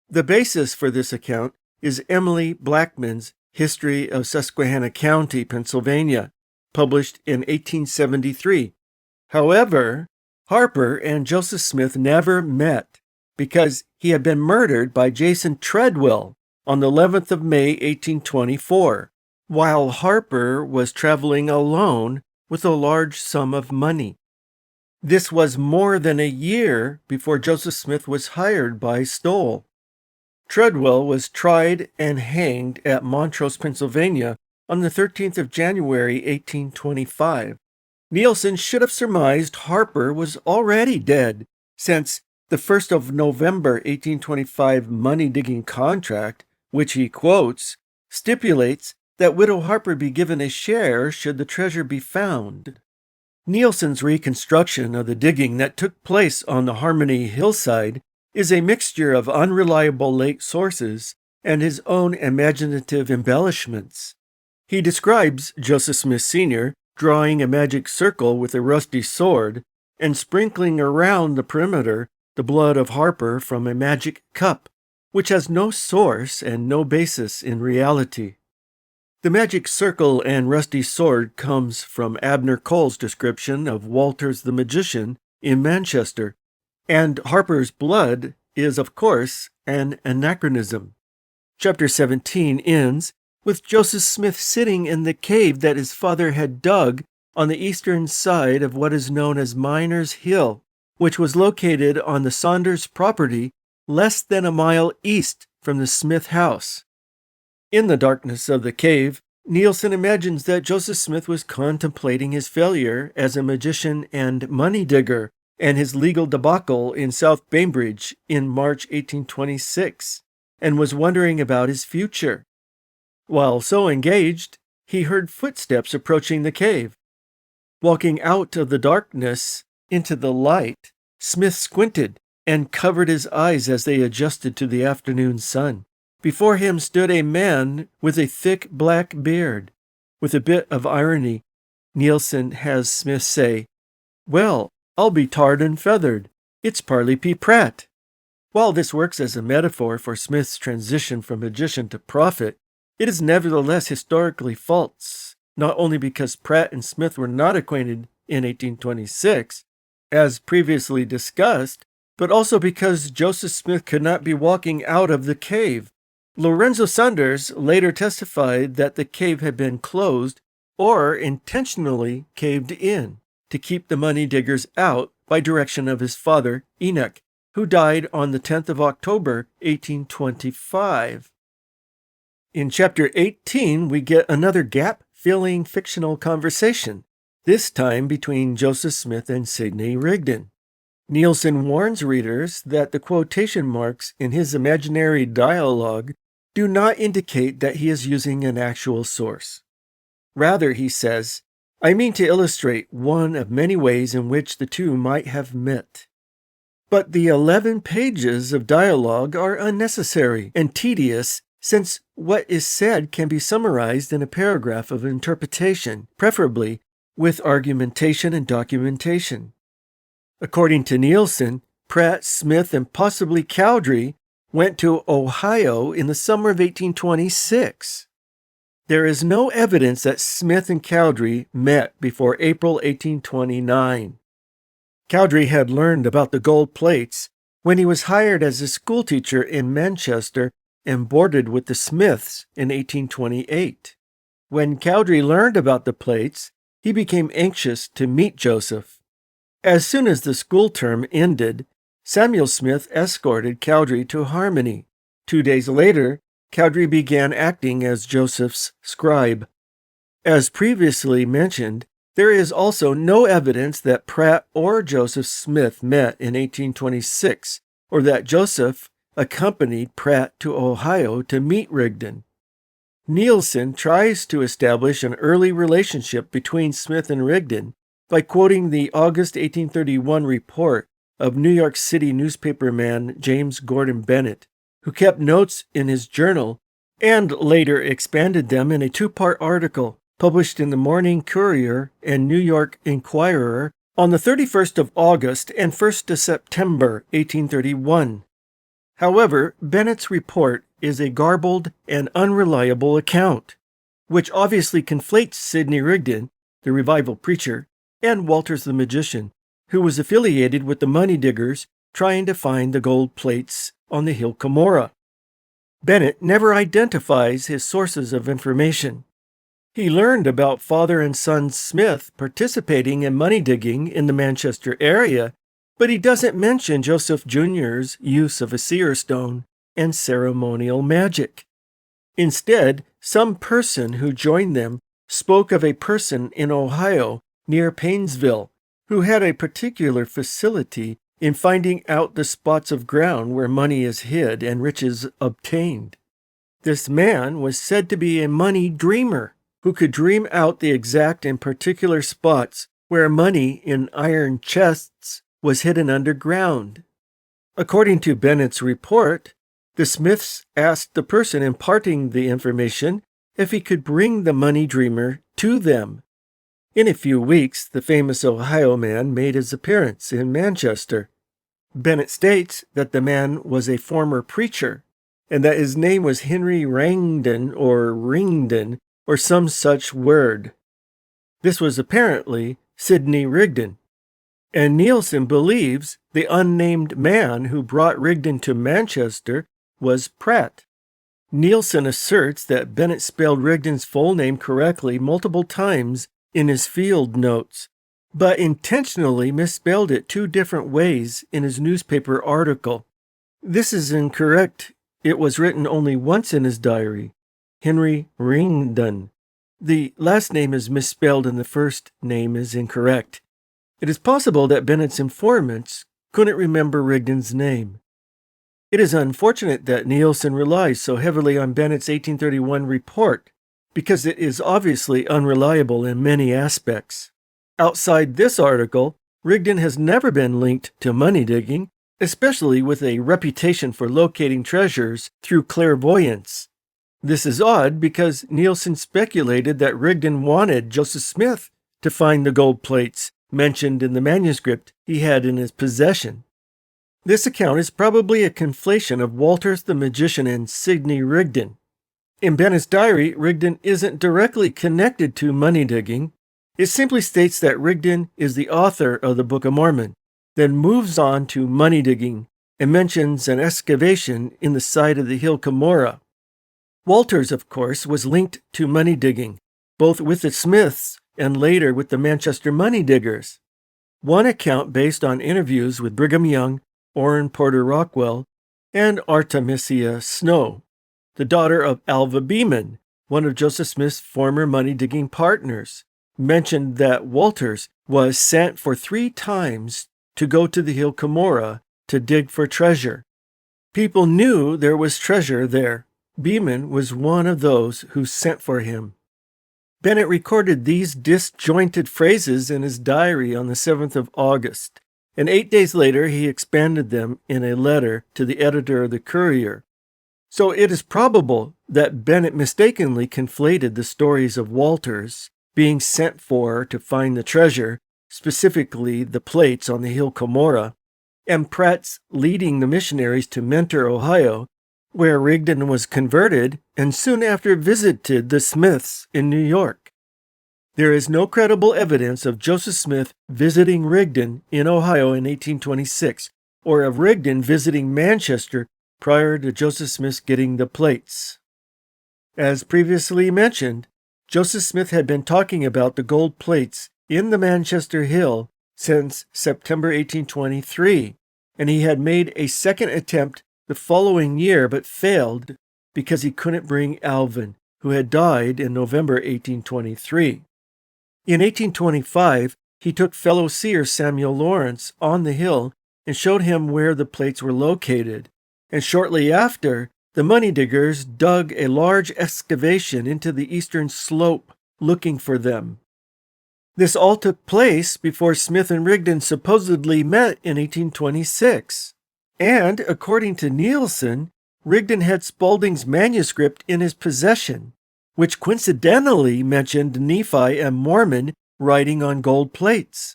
The basis for this account is Emily Blackman's History of Susquehanna County, Pennsylvania, published in 1873. However, Harper and Joseph Smith never met because he had been murdered by Jason Treadwell on the 11th of May, 1824, while Harper was traveling alone with a large sum of money. This was more than a year before Joseph Smith was hired by Stoll. Treadwell was tried and hanged at Montrose, Pennsylvania on the 13th of January, 1825. Nielsen should have surmised Harper was already dead, since the 1st of November, 1825 money-digging contract, which he quotes, stipulates that Widow Harper be given a share should the treasure be found. Nielsen's reconstruction of the digging that took place on the Harmony hillside is a mixture of unreliable late sources and his own imaginative embellishments. He describes Joseph Smith Sr. drawing a magic circle with a rusty sword and sprinkling around the perimeter the blood of Harper from a magic cup, which has no source and no basis in reality. The magic circle and rusty sword comes from Abner Cole's description of Walters the magician in Manchester, and Harper's blood is, of course, an anachronism. Chapter 17 ends with Joseph Smith sitting in the cave that his father had dug on the eastern side of what is known as Miners Hill, which was located on the Saunders property less than a mile east from the Smith house. In the darkness of the cave, Nielsen imagines that Joseph Smith was contemplating his failure as a magician and money digger and his legal debacle in South Bainbridge in March 1826, and was wondering about his future. While so engaged, he heard footsteps approaching the cave. Walking out of the darkness into the light, Smith squinted and covered his eyes as they adjusted to the afternoon sun. Before him stood a man with a thick black beard. With a bit of irony, Nielsen has Smith say, "Well, I'll be tarred and feathered. It's Parley P. Pratt." While this works as a metaphor for Smith's transition from magician to prophet, it is nevertheless historically false, not only because Pratt and Smith were not acquainted in 1826, as previously discussed, but also because Joseph Smith could not be walking out of the cave. Lorenzo Saunders later testified that the cave had been closed or intentionally caved in to keep the money diggers out by direction of his father, Enoch, who died on the 10th of October, 1825. In chapter 18, we get another gap-filling fictional conversation, this time between Joseph Smith and Sidney-Rigdon. Nielsen warns readers that the quotation marks in his imaginary dialogue do not indicate that he is using an actual source. Rather, he says, "I mean to illustrate one of many ways in which the two might have met." But the 11 pages of dialogue are unnecessary and tedious, since what is said can be summarized in a paragraph of interpretation, preferably with argumentation and documentation. According to Nielsen, Pratt, Smith, and possibly Cowdery went to Ohio in the summer of 1826. There is no evidence that Smith and Cowdery met before April 1829. Cowdery had learned about the gold plates when he was hired as a schoolteacher in Manchester and boarded with the Smiths in 1828. When Cowdery learned about the plates, he became anxious to meet Joseph. As soon as the school term ended, Samuel Smith escorted Cowdery to Harmony. 2 days later, Cowdery began acting as Joseph's scribe. As previously mentioned, there is also no evidence that Pratt or Joseph Smith met in 1826, or that Joseph accompanied Pratt to Ohio to meet Rigdon. Nielsen tries to establish an early relationship between Smith and Rigdon by quoting the August 1831 report of New York City newspaperman James Gordon Bennett, who kept notes in his journal and later expanded them in a 2-part article published in the Morning Courier and New York Inquirer on the 31st of August and 1st of September 1831. However, Bennett's report is a garbled and unreliable account, which obviously conflates Sidney-Rigdon, the revival preacher, and Walters the magician, who was affiliated with the money diggers trying to find the gold plates on the hill Cumorah. Bennett never identifies his sources of information. He learned about father and son Smith participating in money digging in the Manchester area, but he doesn't mention Joseph Jr.'s use of a seer stone and ceremonial magic. Instead, some person who joined them spoke of a person in Ohio near Painesville who had a particular facility in finding out the spots of ground where money is hid and riches obtained. This man was said to be a money dreamer who could dream out the exact and particular spots where money in iron chests was hidden underground. According to Bennett's report, the Smiths asked the person imparting the information if he could bring the money dreamer to them. In a few weeks, the famous Ohio man made his appearance in Manchester. Bennett states that the man was a former preacher, and that his name was Henry Rangdon or Ringdon, or some such word. This was apparently Sidney-Rigdon, and Nielsen believes the unnamed man who brought Rigdon to Manchester was Pratt. Nielsen asserts that Bennett spelled Rigdon's full name correctly multiple times in his field notes, but intentionally misspelled it 2 different ways in his newspaper article. This is incorrect. It was written only once in his diary, Henry Ringdon. The last name is misspelled and the first name is incorrect. It is possible that Bennett's informants couldn't remember Rigdon's name. It is unfortunate that Nielsen relies so heavily on Bennett's 1831 report, because it is obviously unreliable in many aspects. Outside this article, Rigdon has never been linked to money digging, especially with a reputation for locating treasures through clairvoyance. This is odd because Nielsen speculated that Rigdon wanted Joseph Smith to find the gold plates mentioned in the manuscript he had in his possession. This account is probably a conflation of Walters the magician and Sidney-Rigdon. In Bennett's diary, Rigdon isn't directly connected to money digging. It simply states that Rigdon is the author of the Book of Mormon, then moves on to money digging and mentions an excavation in the side of the hill Cumorah. Walters, of course, was linked to money digging, both with the Smiths and later with the Manchester money diggers. One account based on interviews with Brigham Young, Orrin Porter Rockwell, and Artemisia Snow, the daughter of Alva Beeman, one of Joseph Smith's former money-digging partners, mentioned that Walters was sent for 3 times to go to the hill Cumorah to dig for treasure. People knew there was treasure there. Beeman was one of those who sent for him. Bennett recorded these disjointed phrases in his diary on the 7th of August, and 8 days later he expanded them in a letter to the editor of the Courier. So it is probable that Bennett mistakenly conflated the stories of Walters being sent for to find the treasure, specifically the plates on the hill Cumorah, and Pratt's leading the missionaries to Mentor, Ohio, where Rigdon was converted and soon after visited the Smiths in New York. There is no credible evidence of Joseph Smith visiting Rigdon in Ohio in 1826, or of Rigdon visiting Manchester prior to Joseph Smith getting the plates. As previously mentioned, Joseph Smith had been talking about the gold plates in the Manchester Hill since September 1823, and he had made a second attempt the following year but failed because he couldn't bring Alvin, who had died in November 1823. In 1825, he took fellow seer Samuel Lawrence on the hill and showed him where the plates were located, and shortly after, the money diggers dug a large excavation into the eastern slope looking for them. This all took place before Smith and Rigdon supposedly met in 1826. And, according to Nielsen, Rigdon had Spalding's manuscript in his possession, which coincidentally mentioned Nephi and Mormon writing on gold plates.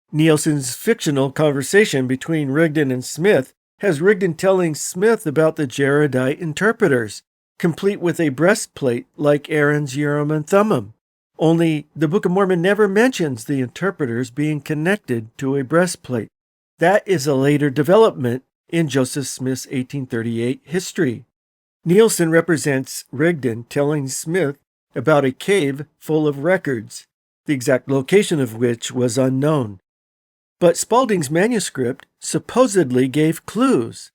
Nielsen's fictional conversation between Rigdon and Smith has Rigdon telling Smith about the Jaredite interpreters, complete with a breastplate like Aaron's Urim and Thummim. Only the Book of Mormon never mentions the interpreters being connected to a breastplate. That is a later development in Joseph Smith's 1838 history. Nielsen represents Rigdon telling Smith about a cave full of records, the exact location of which was unknown. But Spalding's manuscript supposedly gave clues.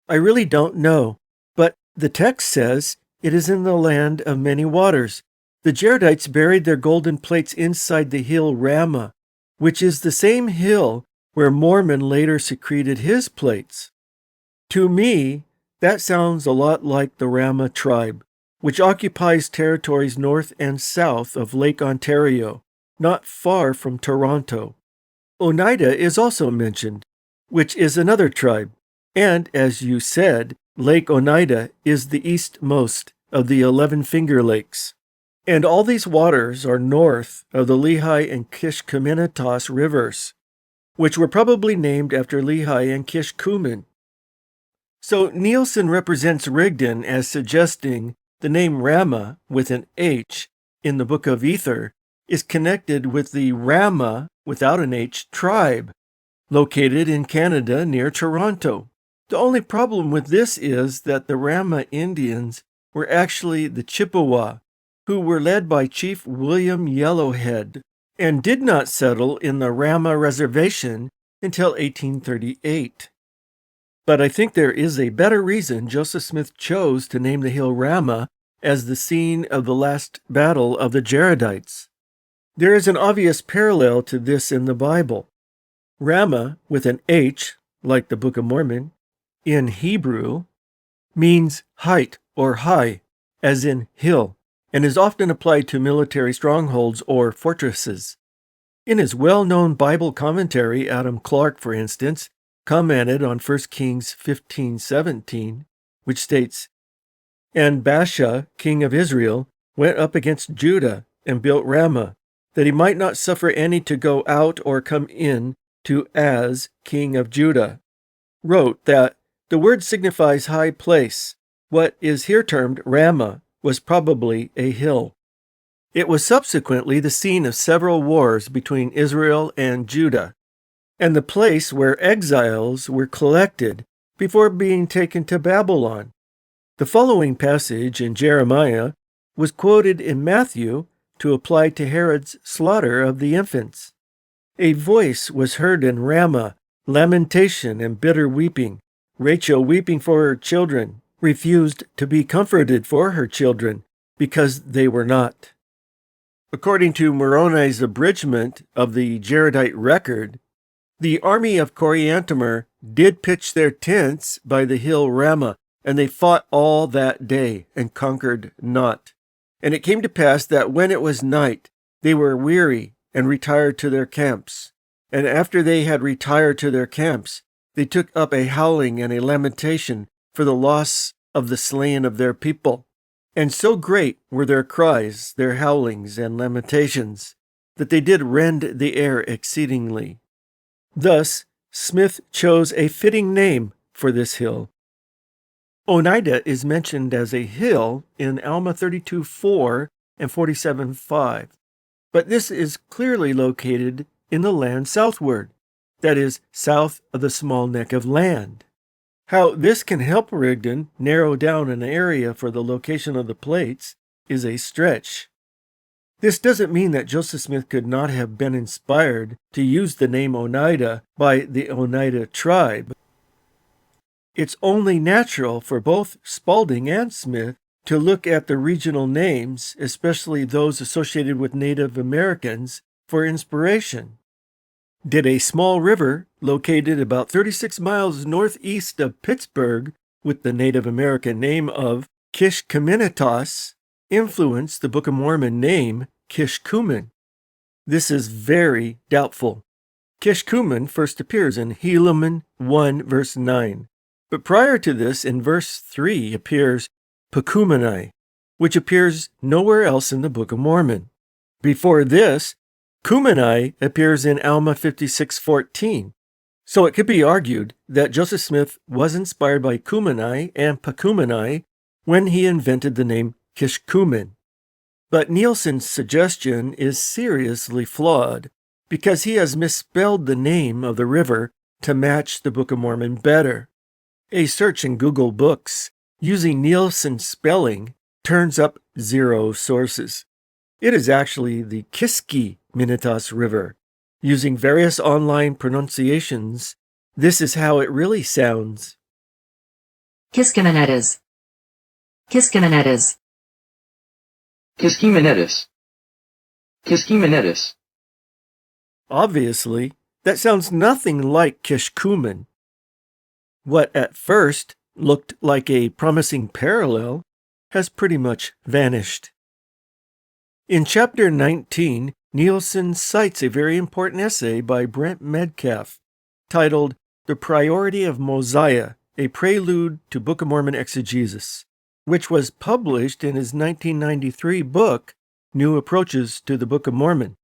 I really don't know, but the text says it is in the land of many waters. The Jaredites buried their golden plates inside the hill Ramah, which is the same hill where Mormon later secreted his plates. To me, that sounds a lot like the Ramah tribe, which occupies territories north and south of Lake Ontario, not far from Toronto. Oneida is also mentioned, which is another tribe, and, as you said, Lake Oneida is the eastmost of the 11 Finger Lakes. And all these waters are north of the Lehi and Kishkumenetas rivers, which were probably named after Lehi and Kishkumen. So Nielsen represents Rigdon as suggesting the name Ramah with an H in the Book of Ether is connected with the Ramah without an H tribe, located in Canada near Toronto. The only problem with this is that the Ramah Indians were actually the Chippewa, who were led by Chief William Yellowhead, and did not settle in the Ramah Reservation until 1838. But I think there is a better reason Joseph Smith chose to name the hill Ramah as the scene of the last battle of the Jaredites. There is an obvious parallel to this in the Bible. Ramah, with an H, like the Book of Mormon, in Hebrew, means height or high, as in hill, and is often applied to military strongholds or fortresses. In his well-known Bible commentary, Adam Clarke, for instance, commented on 1 Kings 15:17, which states, "And Baasha, king of Israel, went up against Judah and built Ramah, that he might not suffer any to go out or come in to Az, king of Judah," wrote that the word signifies high place. What is here termed Ramah was probably a hill. It was subsequently the scene of several wars between Israel and Judah, and the place where exiles were collected before being taken to Babylon. The following passage in Jeremiah was quoted in Matthew to apply to Herod's slaughter of the infants. "A voice was heard in Ramah, lamentation and bitter weeping. Rachel, weeping for her children, refused to be comforted for her children, because they were not." According to Moroni's abridgment of the Jaredite record, the army of Coriantumr did pitch their tents by the hill Ramah, and they fought all that day, and conquered not. And it came to pass that when it was night, they were weary, and retired to their camps. And after they had retired to their camps, they took up a howling and a lamentation for the loss of the slain of their people. And so great were their cries, their howlings and lamentations, that they did rend the air exceedingly. Thus, Smith chose a fitting name for this hill. Oneida is mentioned as a hill in Alma 32:4 and 47:5, but this is clearly located in the land southward, that is, south of the small neck of land. How this can help Rigdon narrow down an area for the location of the plates is a stretch. This doesn't mean that Joseph Smith could not have been inspired to use the name Oneida by the Oneida tribe. It's only natural for both Spalding and Smith to look at the regional names, especially those associated with Native Americans, for inspiration. Did a small river located about 36 miles northeast of Pittsburgh with the Native American name of Kishkemenitas influence the Book of Mormon name Kishkumen? This is very doubtful. Kishkumen first appears in Helaman 1 verse 9, but prior to this in verse 3 appears Pekumenai, which appears nowhere else in the Book of Mormon. Before this, Kumenai appears in Alma 56:14, so it could be argued that Joseph Smith was inspired by Kumenai and Pekumenai when he invented the name Kishkumen. But Nielsen's suggestion is seriously flawed because he has misspelled the name of the river to match the Book of Mormon better. A search in Google Books using Nielsen's spelling turns up 0 sources. It is actually the Kishkemenitas River. Using various online pronunciations, this is how it really sounds. Kishkemenitas. Kishkemenitas. Kishkemenitas. Kishkemenitas. Obviously, that sounds nothing like Kishkumen. What at first looked like a promising parallel has pretty much vanished. In chapter 19, Nielsen cites a very important essay by Brent Metcalf titled The Priority of Mosiah, a Prelude to Book of Mormon Exegesis, which was published in his 1993 book, New Approaches to the Book of Mormon.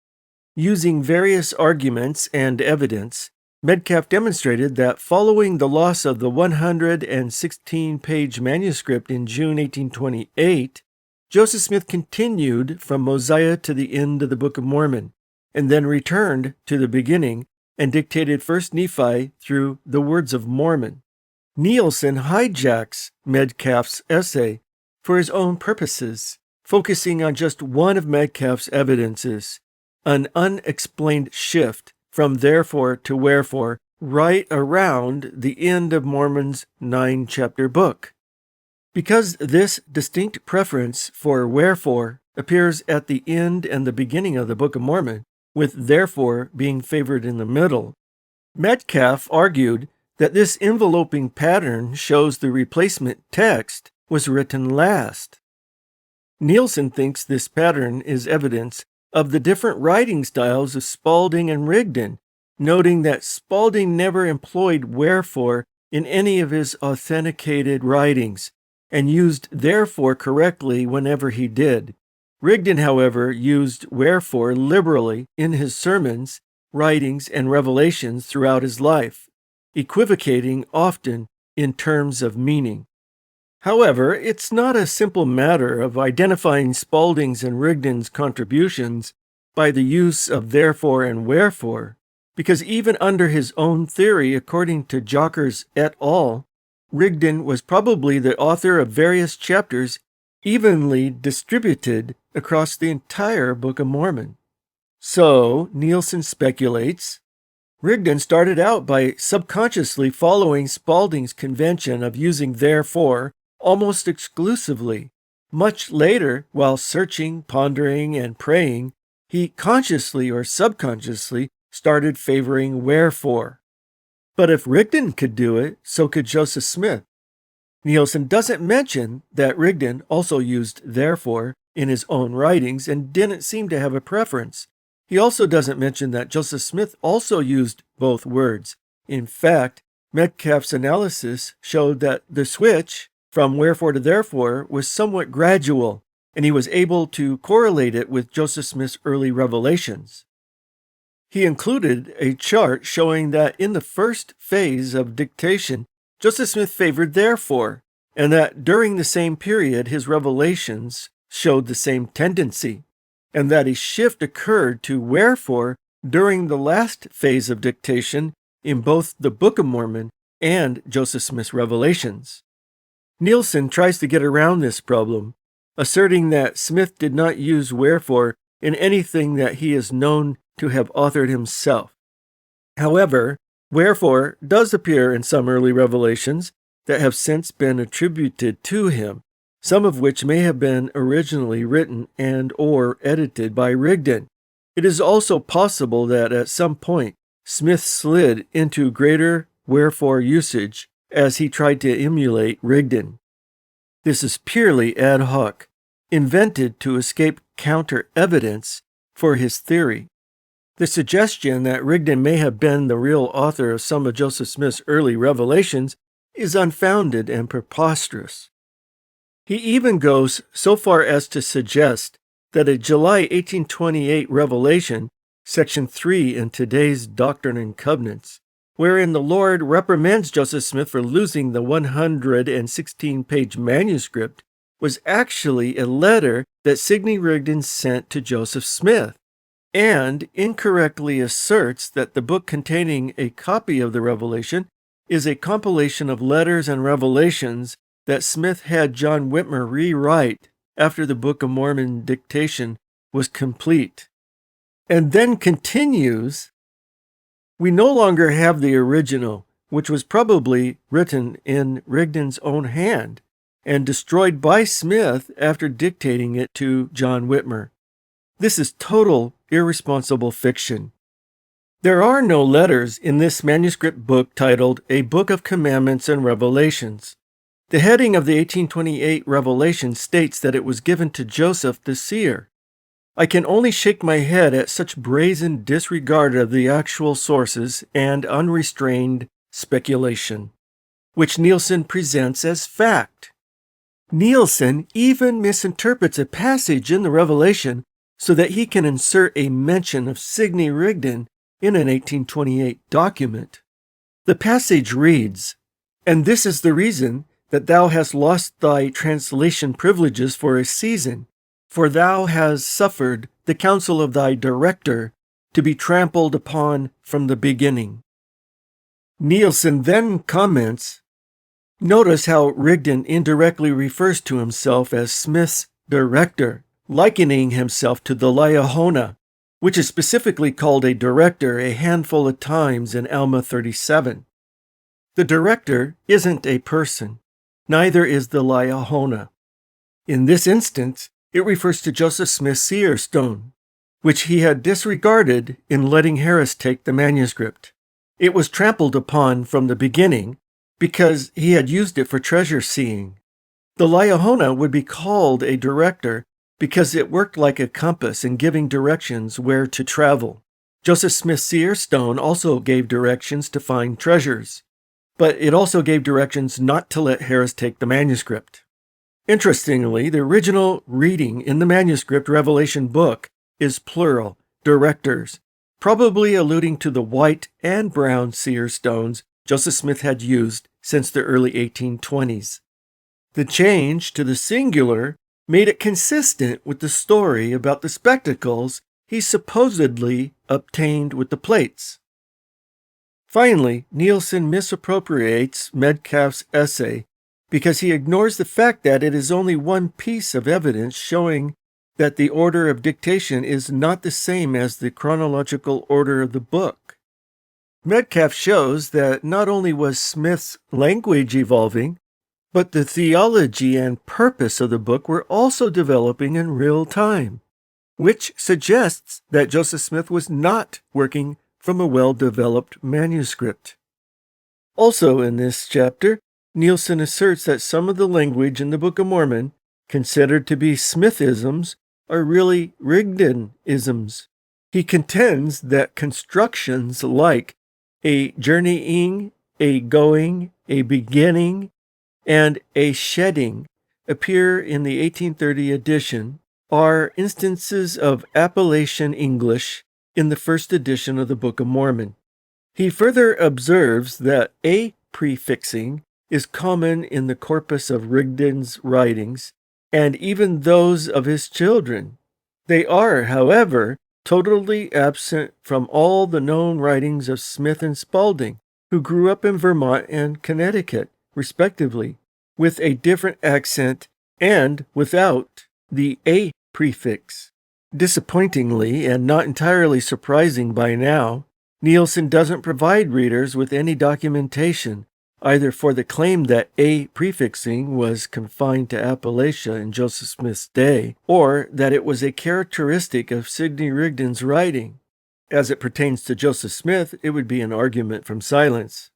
Using various arguments and evidence, Metcalf demonstrated that following the loss of the 116-page manuscript in June 1828, Joseph Smith continued from Mosiah to the end of the Book of Mormon, and then returned to the beginning and dictated 1 Nephi through the Words of Mormon. Nielsen hijacks Metcalf's essay for his own purposes, focusing on just one of Metcalf's evidences, an unexplained shift from therefore to wherefore right around the end of Mormon's 9-chapter book. Because this distinct preference for wherefore appears at the end and the beginning of the Book of Mormon, with therefore being favored in the middle. Metcalfe argued that this enveloping pattern shows the replacement text was written last. Nielsen thinks this pattern is evidence of the different writing styles of Spalding and Rigdon, noting that Spalding never employed wherefore in any of his authenticated writings, and used therefore correctly whenever he did. Rigdon, however, used wherefore liberally in his sermons, writings, and revelations throughout his life, equivocating often in terms of meaning. However, it's not a simple matter of identifying Spalding's and Rigdon's contributions by the use of therefore and wherefore, because even under his own theory, according to Jockers et al., Rigdon was probably the author of various chapters evenly distributed across the entire Book of Mormon. So, Nielsen speculates, Rigdon started out by subconsciously following Spalding's convention of using therefore almost exclusively. Much later, while searching, pondering, and praying, he consciously or subconsciously started favoring wherefore. But if Rigdon could do it, so could Joseph Smith. Nielsen doesn't mention that Rigdon also used therefore in his own writings and didn't seem to have a preference. He also doesn't mention that Joseph Smith also used both words. In fact, Metcalfe's analysis showed that the switch from wherefore to therefore was somewhat gradual, and he was able to correlate it with Joseph Smith's early revelations. He included a chart showing that in the first phase of dictation, Joseph Smith favored therefore, and that during the same period his revelations showed the same tendency, and that a shift occurred to wherefore during the last phase of dictation in both the Book of Mormon and Joseph Smith's revelations. Nielsen tries to get around this problem, asserting that Smith did not use wherefore in anything that he is known to have authored himself. However, wherefore does appear in some early revelations that have since been attributed to him, some of which may have been originally written and or edited by Rigdon. It is also possible that at some point Smith slid into greater wherefore usage as he tried to emulate Rigdon. This is purely ad hoc, invented to escape counter-evidence for his theory. The suggestion that Rigdon may have been the real author of some of Joseph Smith's early revelations is unfounded and preposterous. He even goes so far as to suggest that a July 1828 revelation, section 3 in today's Doctrine and Covenants, wherein the Lord reprimands Joseph Smith for losing the 116-page manuscript, was actually a letter that Smith-Rigdon sent to Joseph Smith, and incorrectly asserts that the book containing a copy of the revelation is a compilation of letters and revelations that Smith had John Whitmer rewrite after the Book of Mormon dictation was complete. And then continues, we no longer have the original, which was probably written in Rigdon's own hand and destroyed by Smith after dictating it to John Whitmer. This is total irresponsible fiction. There are no letters in this manuscript book titled A Book of Commandments and Revelations. The heading of the 1828 revelation states that it was given to Joseph the seer. I can only shake my head at such brazen disregard of the actual sources and unrestrained speculation, which Nielsen presents as fact. Nielsen even misinterprets a passage in the revelation so that he can insert a mention of Smith-Rigdon in an 1828 document. The passage reads, "And this is the reason that thou hast lost thy translation privileges for a season, for thou hast suffered the counsel of thy director to be trampled upon from the beginning." Nielsen then comments, notice how Rigdon indirectly refers to himself as Smith's director, likening himself to the Liahona, which is specifically called a director a handful of times in Alma 37. The director isn't a person, neither is the Liahona. In this instance, It refers to Joseph Smith's seer stone, which he had disregarded in letting Harris take the manuscript. It was trampled upon from the beginning because he had used it for treasure seeing. The Liahona would be called a director because it worked like a compass in giving directions where to travel. Joseph Smith's seer stone also gave directions to find treasures, but it also gave directions not to let Harris take the manuscript. Interestingly, the original reading in the manuscript Revelation book is plural, directors, probably alluding to the white and brown seer stones Joseph Smith had used since the early 1820s. The change to the singular made it consistent with the story about the spectacles he supposedly obtained with the plates. Finally, Nielsen misappropriates Metcalfe's essay because he ignores the fact that it is only one piece of evidence showing that the order of dictation is not the same as the chronological order of the book. Metcalfe shows that not only was Smith's language evolving, but the theology and purpose of the book were also developing in real time, which suggests that Joseph Smith was not working from a well-developed manuscript. Also in this chapter, Nielsen asserts that some of the language in the Book of Mormon, considered to be Smithisms, are really Rigdon-isms. He contends that constructions like a journeying, a going, a beginning, and a shedding appear in the 1830 edition are instances of Appalachian English in the first edition of the Book of Mormon. He further observes that a prefixing is common in the corpus of Rigdon's writings and even those of his children. They are, however, totally absent from all the known writings of Smith and Spalding, who grew up in Vermont and Connecticut, respectively, with a different accent and without the a prefix. Disappointingly, and not entirely surprising by now, Nielsen doesn't provide readers with any documentation, either for the claim that a prefixing was confined to Appalachia in Joseph Smith's day, or that it was a characteristic of Sidney-Rigdon's writing. As it pertains to Joseph Smith, it would be an argument from silence.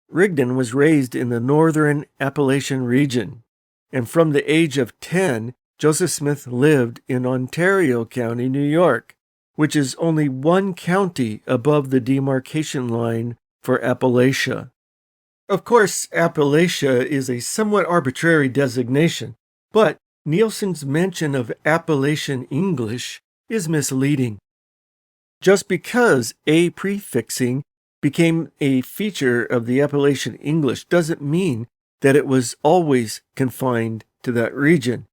Rigdon was raised in the northern Appalachian region, and from the age of 10, Joseph Smith lived in Ontario County, New York, which is only one county above the demarcation line for Appalachia. Of course, Appalachia is a somewhat arbitrary designation, but Nielsen's mention of Appalachian English is misleading. Just because a prefixing became a feature of the Appalachian English doesn't mean that it was always confined to that region.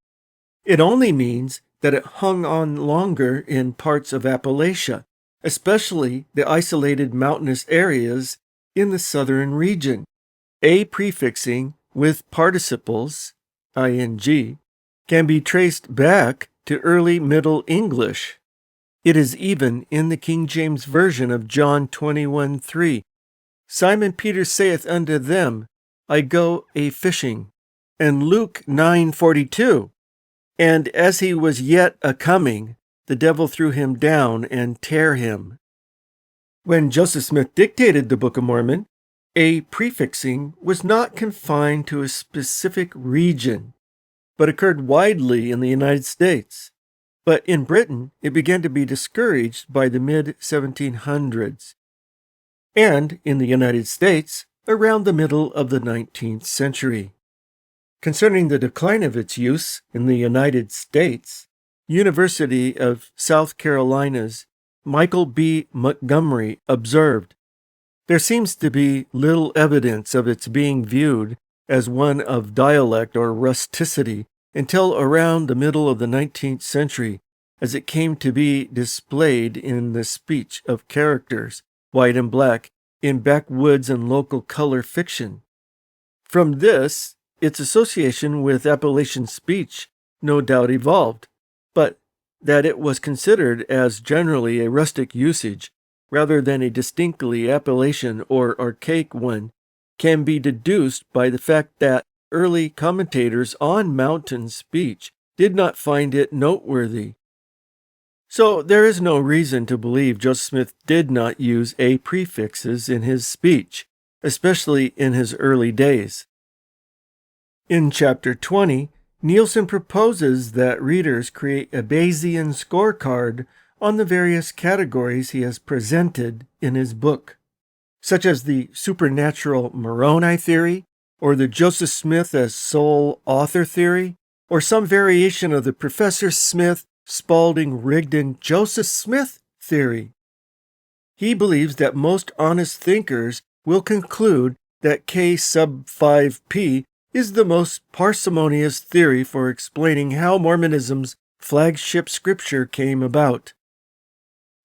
It only means that it hung on longer in parts of Appalachia, especially the isolated mountainous areas in the southern region. A prefixing with participles, ing, can be traced back to early Middle English. It is even in the King James Version of John 21:3. Simon Peter saith unto them, I go a-fishing. And Luke 9:42. And as he was yet a-coming, the devil threw him down and tare him. When Joseph Smith dictated the Book of Mormon, a prefixing was not confined to a specific region, but occurred widely in the United States. But in Britain, it began to be discouraged by the mid-1700s, and in the United States, around the middle of the 19th century. Concerning the decline of its use in the United States, University of South Carolina's Michael B. Montgomery observed, there seems to be little evidence of its being viewed as one of dialect or rusticity until around the middle of the 19th century, as it came to be displayed in the speech of characters, white and black, in backwoods and local color fiction. From this, its association with Appalachian speech no doubt evolved, but that it was considered as generally a rustic usage rather than a distinctly Appalachian or archaic one can be deduced by the fact that early commentators on mountain speech did not find it noteworthy. So there is no reason to believe Joseph Smith did not use a prefixes in his speech, especially in his early days. In Chapter 20, Nielsen proposes that readers create a Bayesian scorecard on the various categories he has presented in his book, such as the supernatural Moroni theory, or the Joseph Smith as sole author theory, or some variation of the Professor Smith, Spalding, Rigdon, Joseph Smith theory. He believes that most honest thinkers will conclude that K sub 5p is the most parsimonious theory for explaining how Mormonism's flagship scripture came about.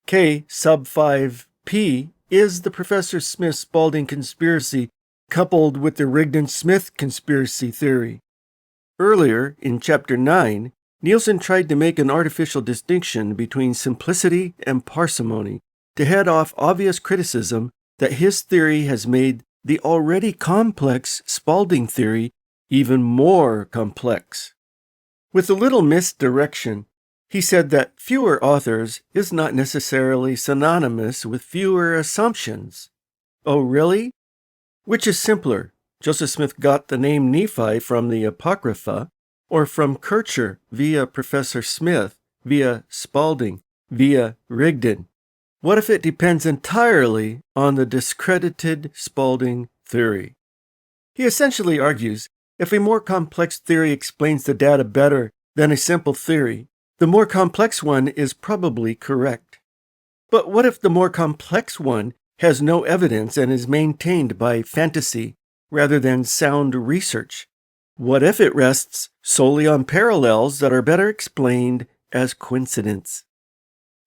K sub 5p is the Professor Smith-Spalding conspiracy coupled with the Rigdon-Smith conspiracy theory. Earlier, in Chapter 9, Nielsen tried to make an artificial distinction between simplicity and parsimony to head off obvious criticism that his theory has made the already complex Spalding theory even more complex. With a little misdirection, he said that fewer authors is not necessarily synonymous with fewer assumptions. Oh, really? Which is simpler? Joseph Smith got the name Nephi from the Apocrypha, or from Kircher via Professor Smith, via Spalding, via Rigdon? What if it depends entirely on the discredited Spalding theory? He essentially argues, if a more complex theory explains the data better than a simple theory, the more complex one is probably correct. But what if the more complex one has no evidence and is maintained by fantasy rather than sound research? What if it rests solely on parallels that are better explained as coincidence?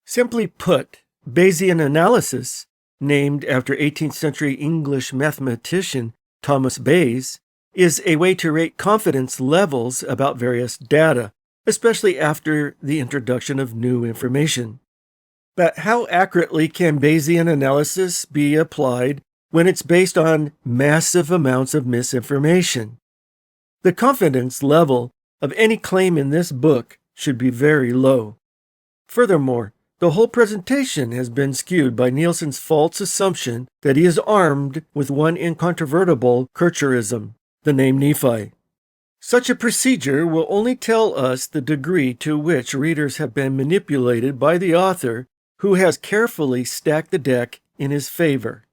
Simply put, Bayesian analysis, named after 18th century English mathematician Thomas Bayes, is a way to rate confidence levels about various data, especially after the introduction of new information. But how accurately can Bayesian analysis be applied when it's based on massive amounts of misinformation? The confidence level of any claim in this book should be very low. Furthermore, the whole presentation has been skewed by Nielsen's false assumption that he is armed with one incontrovertible Kircherism, the name Nephi. Such a procedure will only tell us the degree to which readers have been manipulated by the author, who has carefully stacked the deck in his favor.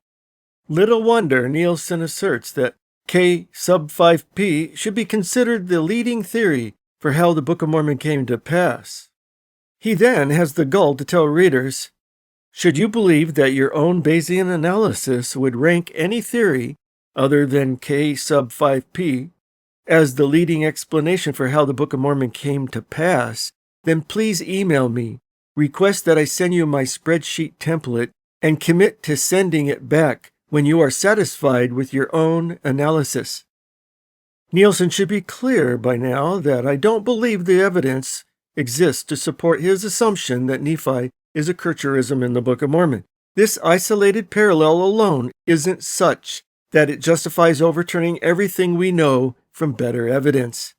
Little wonder Nielsen asserts that K sub 5p should be considered the leading theory for how the Book of Mormon came to pass. He then has the gall to tell readers, should you believe that your own Bayesian analysis would rank any theory other than K sub 5p as the leading explanation for how the Book of Mormon came to pass, then please email me, request that I send you my spreadsheet template, and commit to sending it back when you are satisfied with your own analysis. Nielsen should be clear by now that I don't believe the evidence exists to support his assumption that Nephi is a Kircherism in the Book of Mormon. This isolated parallel alone isn't such that it justifies overturning everything we know from better evidence.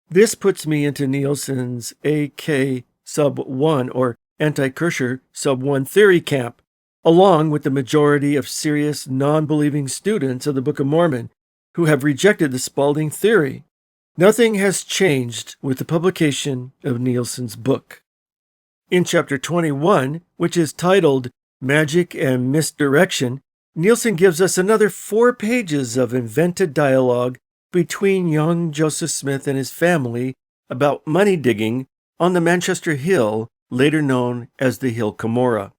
This puts me into Nielsen's AK sub 1 or anti-Kircher sub 1 theory camp, along with the majority of serious non-believing students of the Book of Mormon who have rejected the Spalding theory. Nothing has changed with the publication of Nielsen's book. In Chapter 21, which is titled Magic and Misdirection, Nielsen gives us another 4 pages of invented dialogue between young Joseph Smith and his family about money digging on the Manchester Hill, later known as the Hill Cumorah.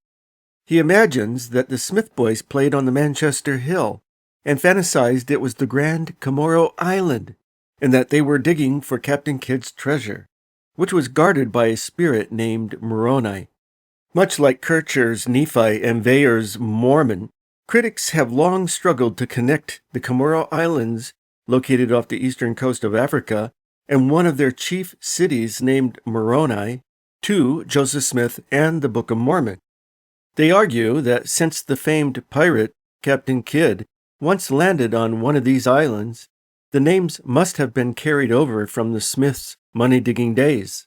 He imagines that the Smith boys played on the Manchester Hill and fantasized it was the Grand Cumorah Island, and that they were digging for Captain Kidd's treasure, which was guarded by a spirit named Moroni. Much like Kircher's Nephi and Weyer's Mormon, critics have long struggled to connect the Cumorah Islands, located off the eastern coast of Africa, and one of their chief cities named Moroni, to Joseph Smith and the Book of Mormon. They argue that since the famed pirate, Captain Kidd, once landed on one of these islands, the names must have been carried over from the Smiths money-digging days.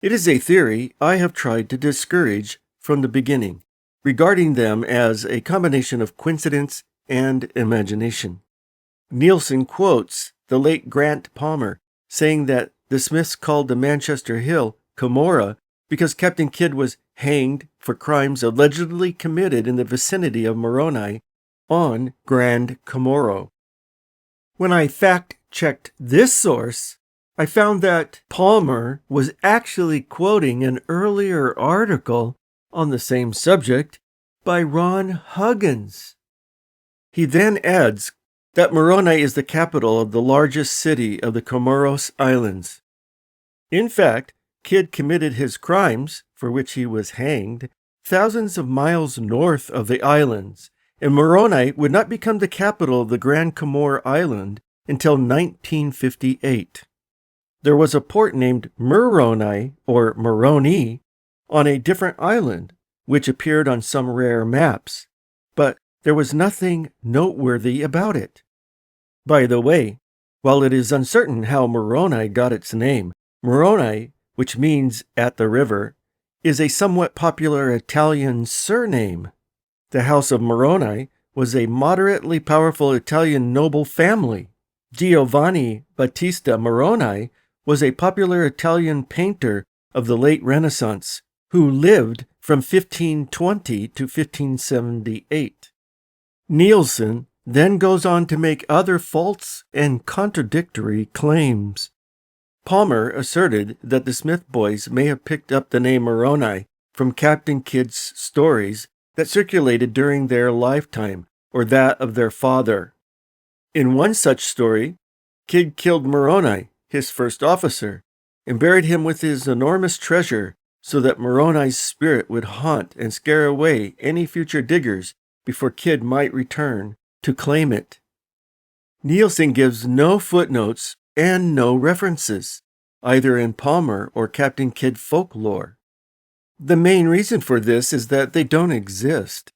It is a theory I have tried to discourage from the beginning, regarding them as a combination of coincidence and imagination. Nielsen quotes the late Grant Palmer, saying that the Smiths called the Manchester Hill Cumorah because Captain Kidd was hanged for crimes allegedly committed in the vicinity of Moroni on Grand Comoro. When I fact-checked this source, I found that Palmer was actually quoting an earlier article on the same subject by Ron Huggins. He then adds that Moroni is the capital of the largest city of the Comoros Islands. In fact, Kidd committed his crimes, for which he was hanged, thousands of miles north of the islands, and Moroni would not become the capital of the Grand Comore Island until 1958. There was a port named Moroni, or Moroni, on a different island, which appeared on some rare maps, but there was nothing noteworthy about it. By the way, while it is uncertain how Moroni got its name, Moroni, which means at the river, is a somewhat popular Italian surname. The House of Moroni was a moderately powerful Italian noble family. Giovanni Battista Moroni was a popular Italian painter of the late Renaissance who lived from 1520 to 1578. Nielsen then goes on to make other false and contradictory claims. Palmer asserted that the Smith boys may have picked up the name Moroni from Captain Kidd's stories that circulated during their lifetime or that of their father. In one such story, Kidd killed Moroni, his first officer, and buried him with his enormous treasure so that Moroni's spirit would haunt and scare away any future diggers before Kidd might return to claim it. Nielsen gives no footnotes and no references, either in Palmer or Captain Kidd folklore. The main reason for this is that they don't exist.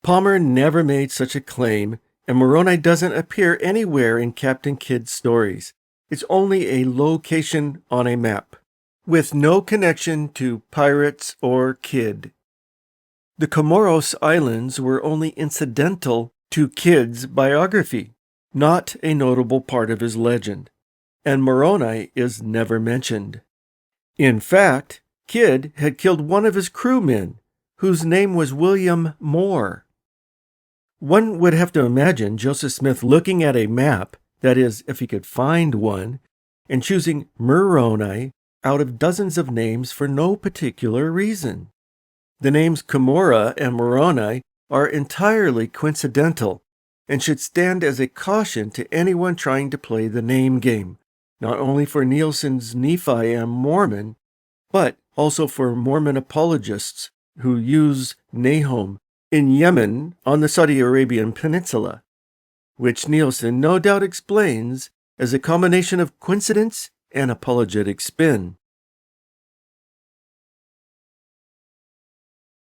Palmer never made such a claim, and Moroni doesn't appear anywhere in Captain Kidd's stories. It's only a location on a map, with no connection to pirates or Kidd. The Comoros Islands were only incidental to Kidd's biography, not a notable part of his legend, and Moroni is never mentioned. In fact, Kidd had killed one of his crewmen, whose name was William Moore. One would have to imagine Joseph Smith looking at a map, that is, if he could find one, and choosing Moroni out of dozens of names for no particular reason. The names Cumorah and Moroni are entirely coincidental and should stand as a caution to anyone trying to play the name game, not only for Nielsen's Nephi and Mormon, but also for Mormon apologists who use Nahom in Yemen on the Saudi Arabian Peninsula, which Nielsen no doubt explains as a combination of coincidence and apologetic spin.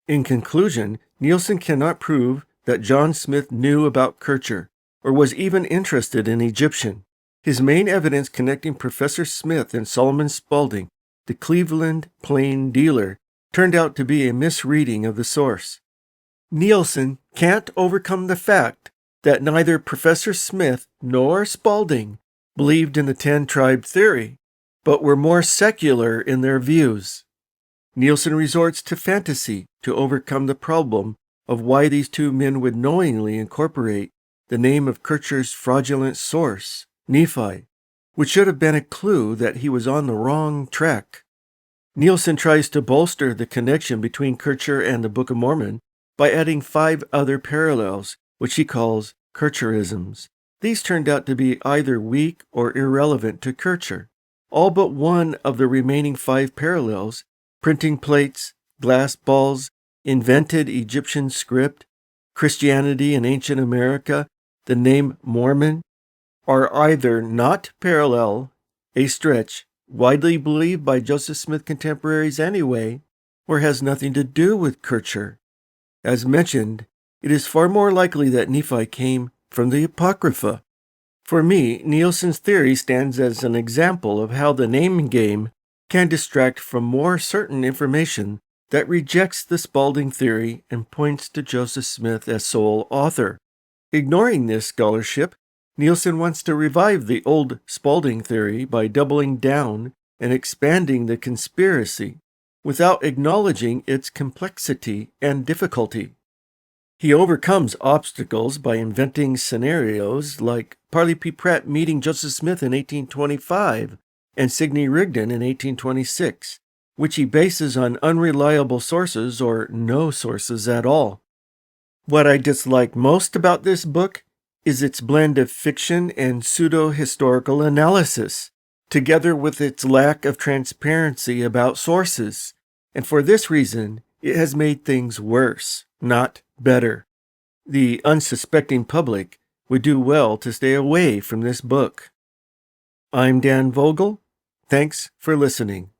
In conclusion, Nielsen cannot prove that John Smith knew about Kircher or was even interested in Egyptian. His main evidence connecting Professor Smith and Solomon Spalding, the Cleveland plain dealer, turned out to be a misreading of the source. Nielsen can't overcome the fact that neither Professor Smith nor Spalding believed in the 10-tribe theory, but were more secular in their views. Nielsen resorts to fantasy to overcome the problem of why these two men would knowingly incorporate the name of Kircher's fraudulent source, Nephi, which should have been a clue that he was on the wrong track. Nielsen tries to bolster the connection between Kircher and the Book of Mormon by adding 5 other parallels, which he calls Kircherisms. These turned out to be either weak or irrelevant to Kircher. All but one of the remaining 5 parallels, printing plates, glass balls, invented Egyptian script, Christianity in ancient America, the name Mormon, are either not parallel, a stretch, widely believed by Joseph Smith contemporaries anyway, or has nothing to do with Kircher. As mentioned, it is far more likely that Nephi came from the Apocrypha. For me, Nielsen's theory stands as an example of how the name game can distract from more certain information that rejects the Spalding theory and points to Joseph Smith as sole author. Ignoring this scholarship, Nielsen wants to revive the old Spalding theory by doubling down and expanding the conspiracy without acknowledging its complexity and difficulty. He overcomes obstacles by inventing scenarios like Parley P. Pratt meeting Joseph Smith in 1825 and Smith-Rigdon in 1826, which he bases on unreliable sources or no sources at all. What I dislike most about this book is its blend of fiction and pseudo-historical analysis, together with its lack of transparency about sources, and for this reason, it has made things worse, not better. The unsuspecting public would do well to stay away from this book. I'm Dan Vogel. Thanks for listening.